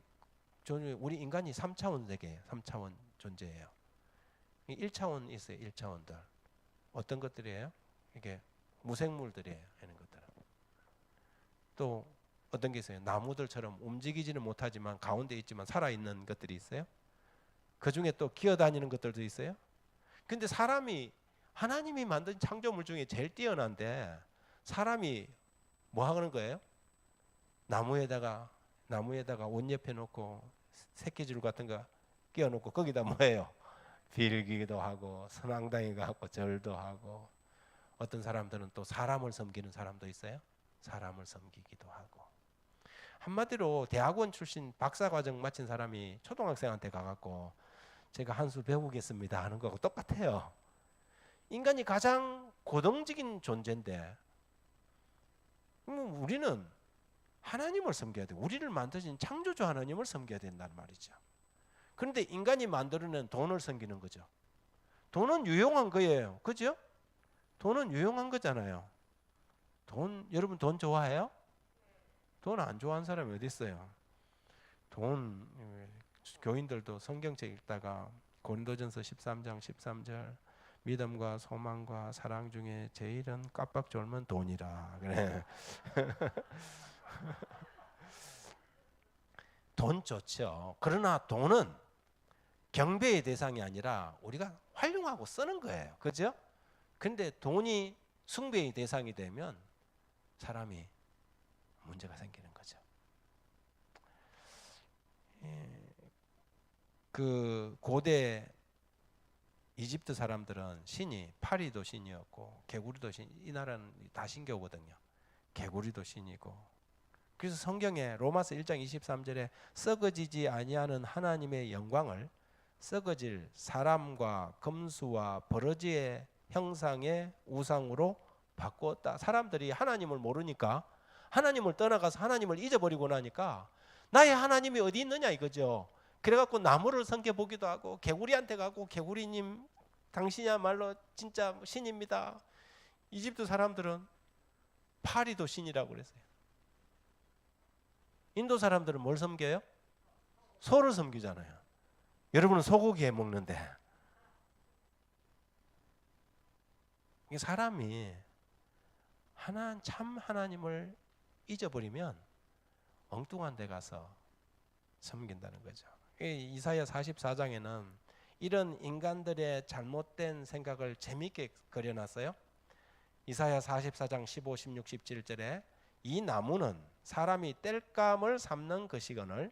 우리 인간이 3차원 세계예요. 3차원 존재예요. 1차원 있어요. 1차원들. 어떤 것들이에요? 이게 무생물들이에요. 이런 것들은. 또 어떤 게 있어요? 나무들처럼 움직이지는 못하지만 가운데 있지만 살아있는 것들이 있어요. 그 중에 또 기어다니는 것들도 있어요. 근데 사람이 하나님이 만든 창조물 중에 제일 뛰어난데 사람이 뭐 하는 거예요? 나무에다가 옷 옆에 놓고 새끼줄 같은 거 끼워놓고 거기다 뭐예요? 빌기도 하고 선앙당에 가고 절도 하고 어떤 사람들은 또 사람을 섬기는 사람도 있어요. 사람을 섬기기도 하고. 한마디로 대학원 출신 박사과정 마친 사람이 초등학생한테 가갖고 제가 한 수 배우겠습니다 하는 거하고 똑같아요. 인간이 가장 고등적인 존재인데 우리는 하나님을 섬겨야 돼. 우리를 만드신 창조주 하나님을 섬겨야 된단 말이죠. 그런데 인간이 만들어낸 돈을 섬기는 거죠. 돈은 유용한 거예요. 그죠? 돈은 유용한 거잖아요. 여러분 돈 좋아해요? 돈 안 좋아하는 사람이 어디 있어요? 교인들도 성경책 읽다가 고린도전서 13장 13절 믿음과 소망과 사랑 중에 제일은 깜빡 졸면 돈이라 그래. 돈 좋죠. 그러나 돈은 경배의 대상이 아니라 우리가 활용하고 쓰는 거예요. 그죠? 근데 돈이 숭배의 대상이 되면 사람이 문제가 생기는 거죠. 그 고대 이집트 사람들은 신이 파리도 신이었고 개구리도 신, 이 나라는 다 신교거든요. 개구리도 신이고. 그래서 성경에 로마서 1장 23절에 썩어지지 아니하는 하나님의 영광을 썩어질 사람과 금수와 버러지의 형상의 우상으로 바꾸었다. 사람들이 하나님을 모르니까 하나님을 떠나가서 하나님을 잊어버리고 나니까 나의 하나님이 어디 있느냐 이거죠. 그래갖고 나무를 섬겨보기도 하고 개구리한테 가고 개구리님 당신이야말로 진짜 신입니다. 이집트 사람들은 파리도 신이라고 그랬어요. 인도 사람들은 뭘 섬겨요? 소를 섬기잖아요. 여러분은 소고기 해 먹는데 사람이 참 하나님을 잊어버리면 엉뚱한 데 가서 섬긴다는 거죠. 이사야 44장에는 이런 인간들의 잘못된 생각을 재미있게 그려놨어요. 이사야 44장 15, 16, 17절에 이 나무는 사람이 땔감을 삶는 것이거늘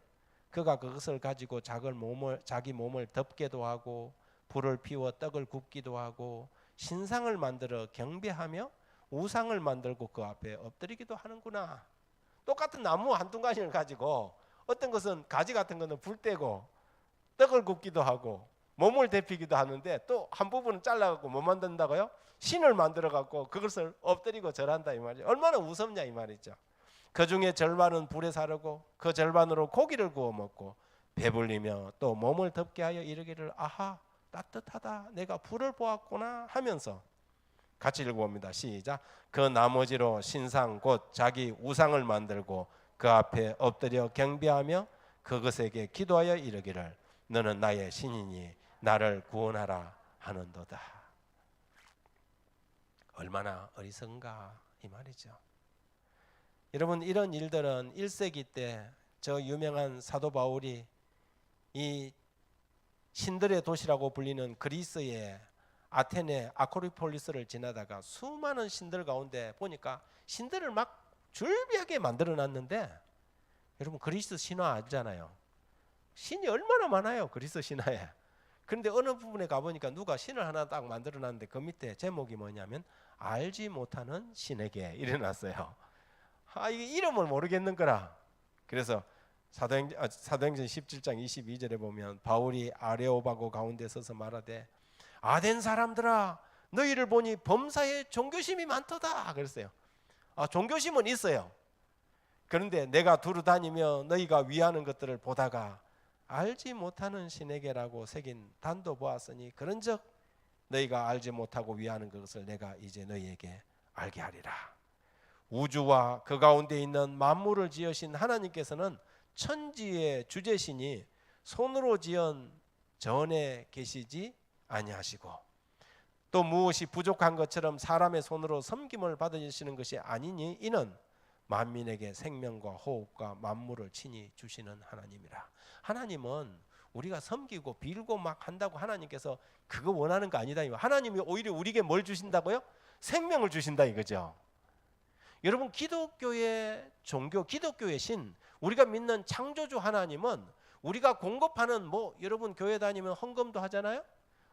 그가 그것을 가지고 자기 몸을 덮게도 하고 불을 피워 떡을 굽기도 하고 신상을 만들어 경배하며 우상을 만들고 그 앞에 엎드리기도 하는구나. 똑같은 나무 한두 가지를 가지고 어떤 것은 가지 같은 거는 불 떼고 떡을 굽기도 하고 몸을 데피기도 하는데 또 한 부분을 잘라갖고 뭐 만든다고요? 신을 만들어갖고 그것을 엎드리고 절한다 이 말이죠. 얼마나 우습냐 이 말이죠. 그 중에 절반은 불에 사르고 그 절반으로 고기를 구워 먹고 배불리며 또 몸을 덥게 하여 이르기를 아하 따뜻하다 내가 불을 보았구나 하면서 같이 읽어봅니다. 시작. 그 나머지로 신상 곧 자기 우상을 만들고 그 앞에 엎드려 경배하며 그것에게 기도하여 이르기를 너는 나의 신이니 나를 구원하라 하는도다. 얼마나 어리석은가 이 말이죠. 여러분 이런 일들은 1세기 때 저 유명한 사도 바울이 이 신들의 도시라고 불리는 그리스의 아테네 아크로폴리스를 지나다가 수많은 신들 가운데 보니까 신들을 막 줄비하게 만들어 놨는데 여러분 그리스 신화 알잖아요. 신이 얼마나 많아요 그리스 신화에. 그런데 어느 부분에 가보니까 누가 신을 하나 딱 만들어 놨는데 그 밑에 제목이 뭐냐면 알지 못하는 신에게 이래놨어요. 이게 이름을 모르겠는 거라. 그래서 사도행전 17장 22절에 보면 바울이 아레오바고 가운데 서서 말하되 아덴 사람들아 너희를 보니 범사에 종교심이 많도다 그랬어요. 종교심은 있어요. 그런데 내가 두루 다니며 너희가 위하는 것들을 보다가 알지 못하는 신에게라고 새긴 단도 보았으니 그런즉 너희가 알지 못하고 위하는 것을 내가 이제 너희에게 알게 하리라. 우주와 그 가운데 있는 만물을 지으신 하나님께서는 천지의 주제신이 손으로 지은 전에 계시지 아니하시고 또 무엇이 부족한 것처럼 사람의 손으로 섬김을 받으시는 것이 아니니 이는 만민에게 생명과 호흡과 만물을 친히 주시는 하나님이라. 하나님은 우리가 섬기고 빌고 막 한다고 하나님께서 그거 원하는 거 아니다. 하나님이 오히려 우리에게 뭘 주신다고요? 생명을 주신다 이거죠. 여러분 기독교의 종교, 기독교의 신, 우리가 믿는 창조주 하나님은 우리가 공급하는 여러분 교회 다니면 헌금도 하잖아요.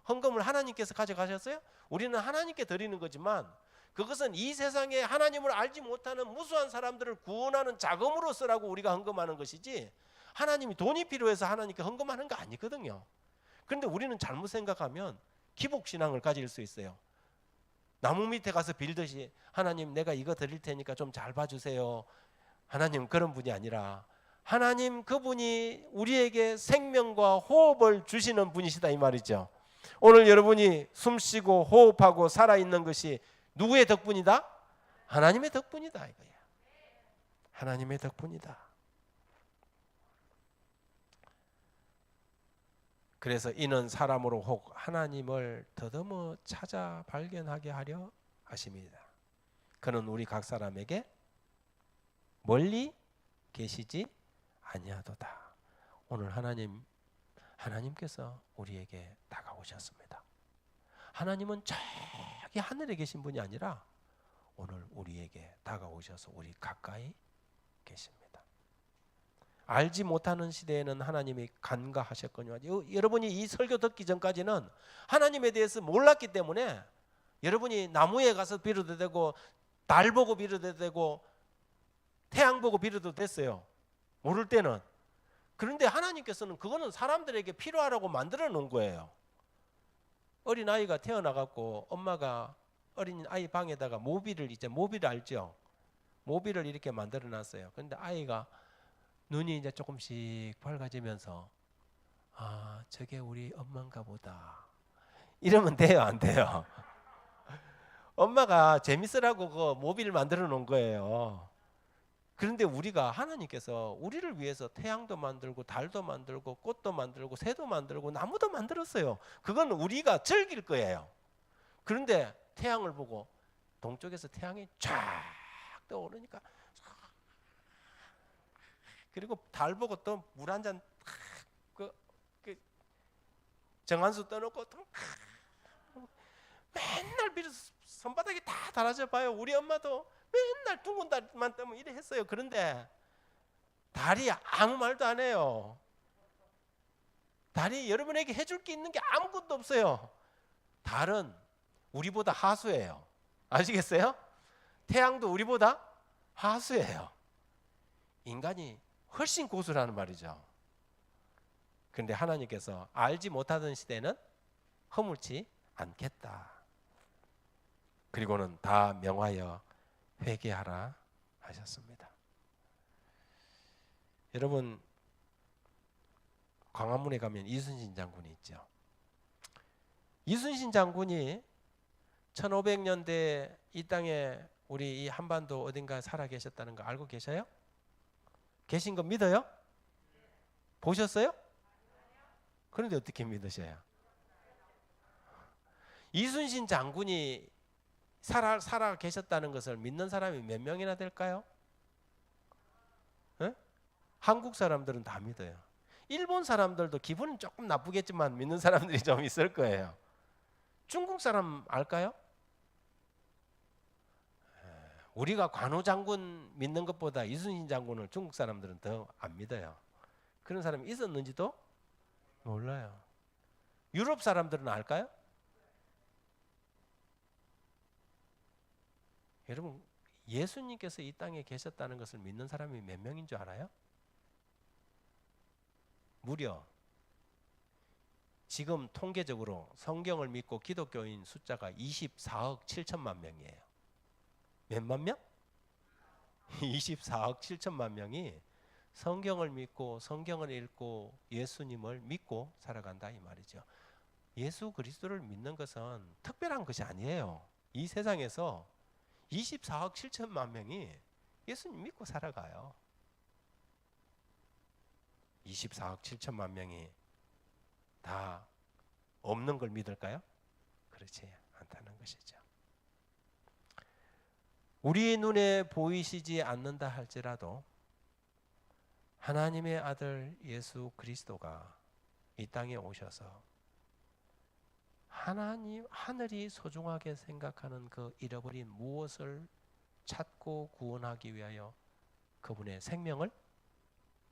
헌금을 하나님께서 가져가셨어요. 우리는 하나님께 드리는 거지만 그것은 이 세상에 하나님을 알지 못하는 무수한 사람들을 구원하는 자금으로 쓰라고 우리가 헌금하는 것이지 하나님이 돈이 필요해서 하나님께 헌금하는 거 아니거든요. 그런데 우리는 잘못 생각하면 기복신앙을 가질 수 있어요. 나무 밑에 가서 빌듯이 하나님 내가 이거 드릴 테니까 좀 잘 봐주세요. 하나님 그런 분이 아니라 하나님 그분이 우리에게 생명과 호흡을 주시는 분이시다 이 말이죠. 오늘 여러분이 숨쉬고 호흡하고 살아있는 것이 누구의 덕분이다? 하나님의 덕분이다 이거야. 하나님의 덕분이다. 그래서 이는 사람으로 혹 하나님을 더듬어 찾아 발견하게 하려 하심이다. 그는 우리 각 사람에게 멀리 계시지 아니하도다. 오늘 하나님께서 우리에게 다가오셨습니다. 하나님은 저기 하늘에 계신 분이 아니라 오늘 우리에게 다가오셔서 우리 가까이 계십니다. 알지 못하는 시대에는 하나님이 간과하셨거니와 여러분이 이 설교 듣기 전까지는 하나님에 대해서 몰랐기 때문에 여러분이 나무에 가서 빌어도 되고 달 보고 빌어도 되고 태양 보고 빌어도 됐어요. 모를 때는. 그런데 하나님께서는 그거는 사람들에게 필요하라고 만들어 놓은 거예요. 어린아이가 태어나갖고 엄마가 어린아이 방에다가 모비를 알죠? 모비를 이렇게 만들어 놨어요. 그런데 아이가 눈이 이제 조금씩 밝아지면서 저게 우리 엄마인가 보다 이러면 돼요 안 돼요? 엄마가 재밌으라고 그 모비를 만들어 놓은 거예요. 그런데 우리가 하나님께서 우리를 위해서 태양도 만들고 달도 만들고 꽃도 만들고 새도 만들고 나무도 만들었어요. 그건 우리가 즐길 거예요. 그런데 태양을 보고 동쪽에서 태양이 쫙 떠오르니까 그리고 달 보고 또 물 한 잔 정한수 떠놓고 또 맨날 빌어서 손바닥이 다 닳아져 봐요. 우리 엄마도 맨날 둥근 달만 뜨면 이래 했어요. 그런데 달이 아무 말도 안 해요. 달이 여러분에게 해줄 게 있는 게 아무것도 없어요. 달은 우리보다 하수예요. 아시겠어요? 태양도 우리보다 하수예요. 인간이 훨씬 고수라는 말이죠. 그런데 하나님께서 알지 못하던 시대는 허물지 않겠다. 그리고는 다 명하여 회개하라 하셨습니다. 여러분 광화문에 가면 이순신 장군이 있죠. 이순신 장군이 1500년대 이 땅에 우리 이 한반도 어딘가 살아 계셨다는 거 알고 계셔요? 계신 거 믿어요? 보셨어요? 그런데 어떻게 믿으셔요? 이순신 장군이 살아 계셨다는 것을 믿는 사람이 몇 명이나 될까요? 에? 한국 사람들은 다 믿어요. 일본 사람들도 기분은 조금 나쁘겠지만 믿는 사람들이 좀 있을 거예요. 중국 사람 알까요? 우리가 관우 장군 믿는 것보다 이순신 장군을 중국 사람들은 더 안 믿어요. 그런 사람이 있었는지도 몰라요. 유럽 사람들은 알까요? 여러분 예수님께서 이 땅에 계셨다는 것을 믿는 사람이 몇 명인 줄 알아요? 무려 지금 통계적으로 성경을 믿고 기독교인 숫자가 24억 7천만 명이에요. 몇만 명? 24억 7천만 명이 성경을 믿고 성경을 읽고 예수님을 믿고 살아간다 이 말이죠. 예수 그리스도를 믿는 것은 특별한 것이 아니에요. 이 세상에서 24억 7천만 명이 예수님 믿고 살아가요. 24억 7천만 명이 다 없는 걸 믿을까요? 그렇지 않다는 것이죠. 우리 눈에 보이시지 않는다 할지라도 하나님의 아들 예수 그리스도가 이 땅에 오셔서 하나님 하늘이 소중하게 생각하는 그 잃어버린 무엇을 찾고 구원하기 위하여 그분의 생명을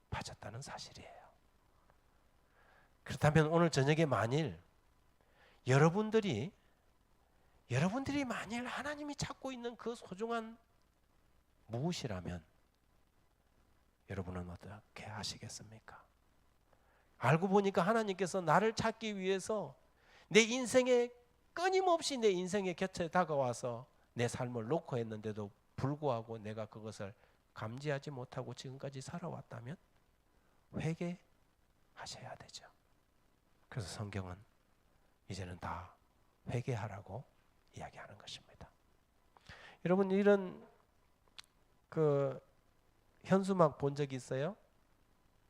바쳤다는 사실이에요. 그렇다면 오늘 저녁에 만일 여러분들이 만일 하나님이 찾고 있는 그 소중한 무엇이라면 여러분은 어떻게 하시겠습니까? 알고 보니까 하나님께서 나를 찾기 위해서 내 인생에 끊임없이 내 인생의 곁에 다가와서 내 삶을 놓고 했는데도 불구하고 내가 그것을 감지하지 못하고 지금까지 살아왔다면 회개하셔야 되죠. 그래서 성경은 이제는 다 회개하라고 이야기하는 것입니다. 여러분 이런 그 현수막 본 적 있어요?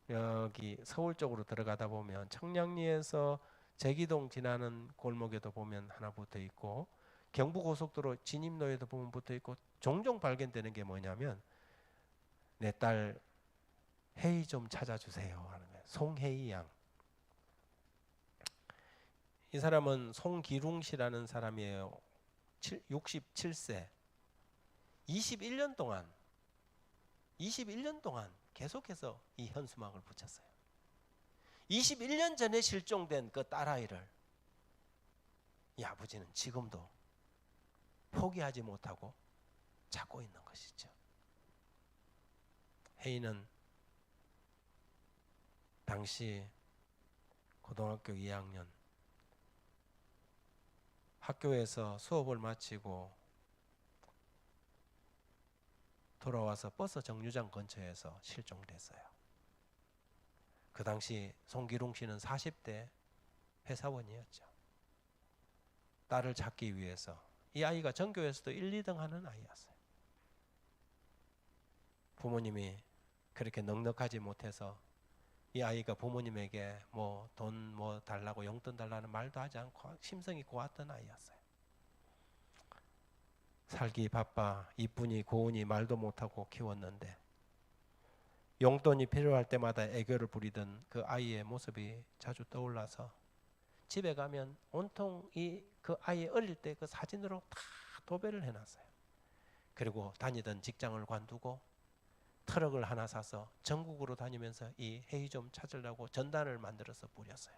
여기 서울 쪽으로 들어가다 보면 청량리에서 제기동 지나는 골목에도 보면 하나 붙어 있고 경부고속도로 진입로에도 보면 붙어 있고 종종 발견되는 게 뭐냐면 내 딸 혜희 좀 찾아주세요 하는 거예요. 송혜희 양. 이 사람은 송기룽 씨라는 사람이에요. 67세. 21년 동안 계속해서 이 현수막을 붙였어요. 21년 전에 실종된 그 딸아이를 이 아버지는 지금도 포기하지 못하고 찾고 있는 것이죠. 혜인은 당시 고등학교 2학년 학교에서 수업을 마치고 돌아와서 버스 정류장 근처에서 실종됐어요. 그 당시 송기룽 씨는 40대 회사원이었죠. 딸을 찾기 위해서 이 아이가 전교에서도 1, 2등 하는 아이였어요. 부모님이 그렇게 넉넉하지 못해서 이 아이가 부모님에게 뭐 돈 뭐 달라고 용돈 달라는 말도 하지 않고 심성이 고왔던 아이였어요. 살기 바빠 이쁜이 고운이 말도 못하고 키웠는데 용돈이 필요할 때마다 애교를 부리던 그 아이의 모습이 자주 떠올라서 집에 가면 온통 그 아이 어릴 때 그 사진으로 다 도배를 해놨어요. 그리고 다니던 직장을 관두고 트럭을 하나 사서 전국으로 다니면서 이 혜희 좀 찾으려고 전단을 만들어서 뿌렸어요.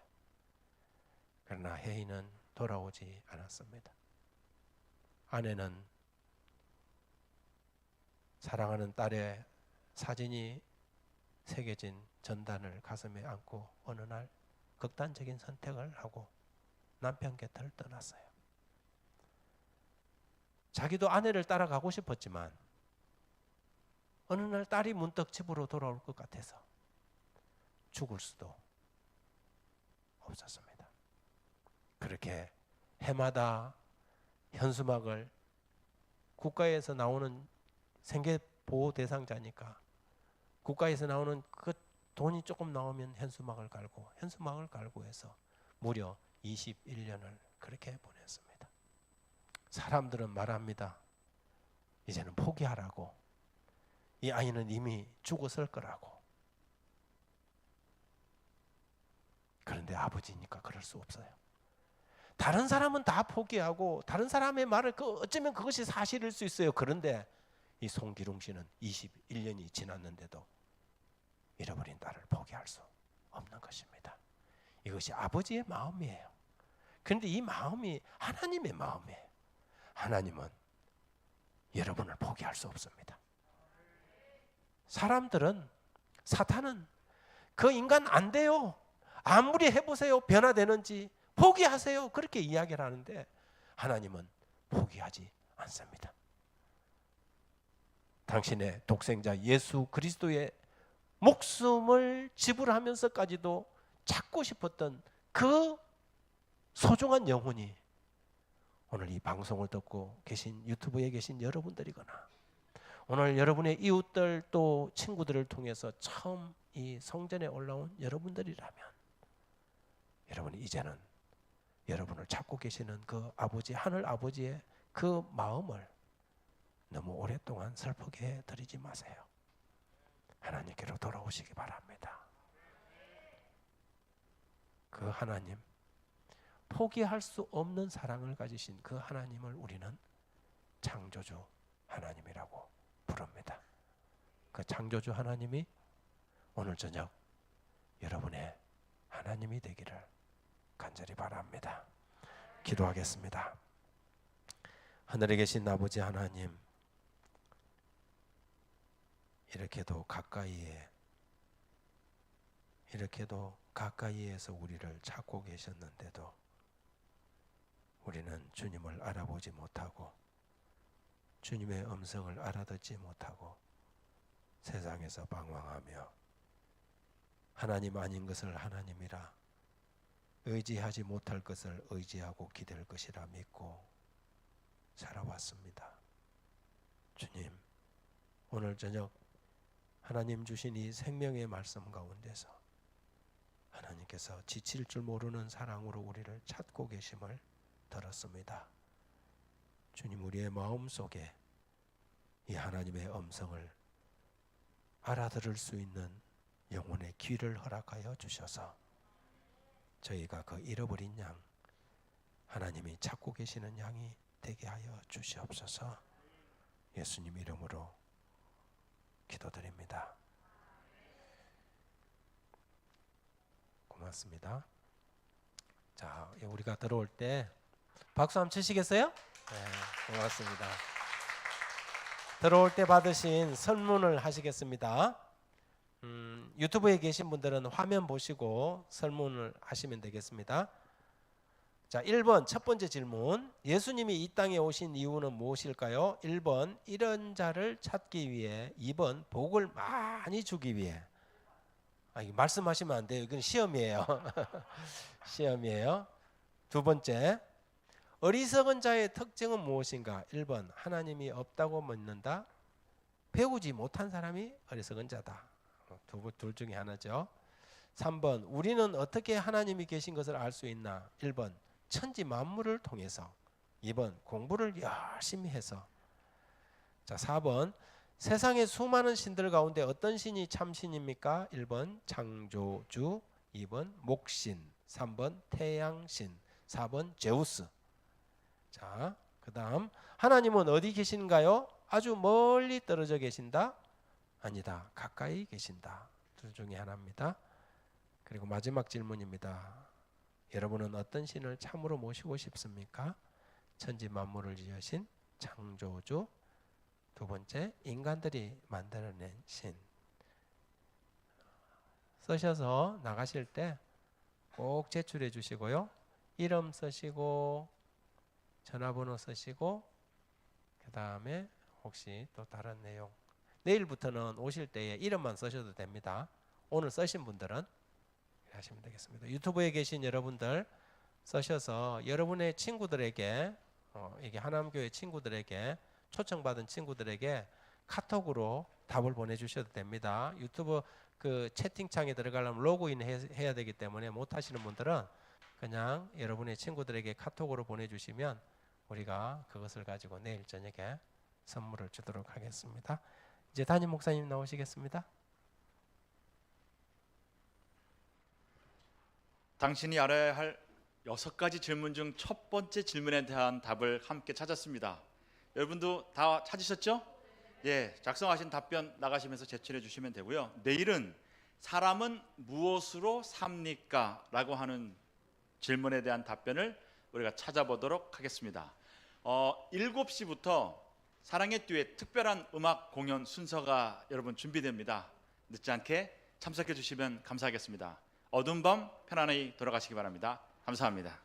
그러나 혜희는 돌아오지 않았습니다. 아내는 사랑하는 딸의 사진이 새겨진 전단을 가슴에 안고 어느 날 극단적인 선택을 하고 남편 곁을 떠났어요. 자기도 아내를 따라가고 싶었지만 어느 날 딸이 문득 집으로 돌아올 것 같아서 죽을 수도 없었습니다. 그렇게 해마다 현수막을 국가에서 나오는 생계보호 대상자니까 국가에서 나오는 그 돈이 조금 나오면 현수막을 갈고 해서 무려 21년을 그렇게 보냈습니다. 사람들은 말합니다. 이제는 포기하라고. 이 아이는 이미 죽었을 거라고. 그런데 아버지니까 그럴 수 없어요. 다른 사람은 다 포기하고 다른 사람의 말을 어쩌면 그것이 사실일 수 있어요. 그런데 이 송기룡 씨는 21년이 지났는데도 잃어버린 딸을 포기할 수 없는 것입니다. 이것이 아버지의 마음이에요. 그런데 이 마음이 하나님의 마음이에요. 하나님은 여러분을 포기할 수 없습니다. 사람들은, 사탄은 그 인간 안 돼요. 아무리 해보세요. 변화되는지. 포기하세요. 그렇게 이야기를 하는데 하나님은 포기하지 않습니다. 당신의 독생자 예수 그리스도의 목숨을 지불하면서까지도 찾고 싶었던 그 소중한 영혼이 오늘 이 방송을 듣고 계신 유튜브에 계신 여러분들이거나 오늘 여러분의 이웃들 또 친구들을 통해서 처음 이 성전에 올라온 여러분들이라면 여러분이 이제는 여러분을 찾고 계시는 그 아버지, 하늘 아버지의 그 마음을 너무 오랫동안 슬프게 드리지 마세요. 하나님께로 돌아오시기 바랍니다. 그 하나님, 포기할 수 없는 사랑을 가지신 그 하나님을 우리는 창조주 하나님이라고 부릅니다. 그 창조주 하나님이 오늘 저녁 여러분의 하나님이 되기를 간절히 바랍니다. 기도하겠습니다. 하늘에 계신 아버지 하나님, 이렇게도 가까이에서 우리를 찾고 계셨는데도 우리는 주님을 알아보지 못하고 주님의 음성을 알아듣지 못하고 세상에서 방황하며 하나님 아닌 것을 하나님이라 의지하지 못할 것을 의지하고 기댈 것이라 믿고 살아왔습니다. 주님, 오늘 저녁 하나님 주신 이 생명의 말씀 가운데서 하나님께서 지칠 줄 모르는 사랑으로 우리를 찾고 계심을 들었습니다. 주님, 우리의 마음속에 이 하나님의 음성을 알아들을 수 있는 영혼의 귀를 허락하여 주셔서 저희가 그 잃어버린 양, 하나님이 찾고 계시는 양이 되게 하여 주시옵소서. 예수님 이름으로 기도드립니다. 고맙습니다. 자, 우리가 들어올 때 박수 한번 치시겠어요? 네, 고맙습니다. 들어올 때 받으신 설문을 하시겠습니다. 유튜브에 계신 분들은 화면 보시고 설문을 하시면 되겠습니다. 자, 1번 첫 번째 질문. 예수님이 이 땅에 오신 이유는 무엇일까요? 1번 이런 자를 찾기 위해, 2번 복을 많이 주기 위해. 이거 말씀하시면 안 돼요. 이건 시험이에요. 시험이에요. 두 번째, 어리석은 자의 특징은 무엇인가? 1번 하나님이 없다고 믿는다. 배우지 못한 사람이 어리석은 자다. 둘 중에 하나죠. 3번 우리는 어떻게 하나님이 계신 것을 알 수 있나? 1번 천지 만물을 통해서. 2번 공부를 열심히 해서. 자, 4번 세상의 수많은 신들 가운데 어떤 신이 참신입니까? 1번 창조주, 2번 목신, 3번 태양신, 4번 제우스. 자, 그 다음 하나님은 어디 계신가요? 아주 멀리 떨어져 계신다? 아니다, 가까이 계신다. 둘 중에 하나입니다. 그리고 마지막 질문입니다. 여러분은 어떤 신을 참으로 모시고 싶습니까? 천지 만물을 지으신 창조주, 두 번째 인간들이 만들어낸 신. 쓰셔서 나가실 때 꼭 제출해 주시고요. 이름 쓰시고 전화번호 쓰시고 그 다음에 혹시 또 다른 내용, 내일부터는 오실 때에 이름만 쓰셔도 됩니다. 오늘 쓰신 분들은 하시면 되겠습니다. 유튜브에 계신 여러분들 써셔서 여러분의 친구들에게 이게 하남교회 친구들에게 초청받은 친구들에게 카톡으로 답을 보내주셔도 됩니다. 유튜브 그 채팅창에 들어가려면 로그인 해야 되기 때문에 못 하시는 분들은 그냥 여러분의 친구들에게 카톡으로 보내주시면 우리가 그것을 가지고 내일 저녁에 선물을 주도록 하겠습니다. 이제 담임 목사님 나오시겠습니다. 당신이 알아야 할 6가지 질문 중 첫 번째 질문에 대한 답을 함께 찾았습니다. 여러분도 다 찾으셨죠? 예, 작성하신 답변 나가시면서 제출해 주시면 되고요. 내일은 사람은 무엇으로 삽니까? 라고 하는 질문에 대한 답변을 우리가 찾아보도록 하겠습니다. 7시부터 사랑의 듀엣 특별한 음악 공연 순서가 여러분 준비됩니다. 늦지 않게 참석해 주시면 감사하겠습니다. 어두운 밤 편안히 돌아가시기 바랍니다. 감사합니다.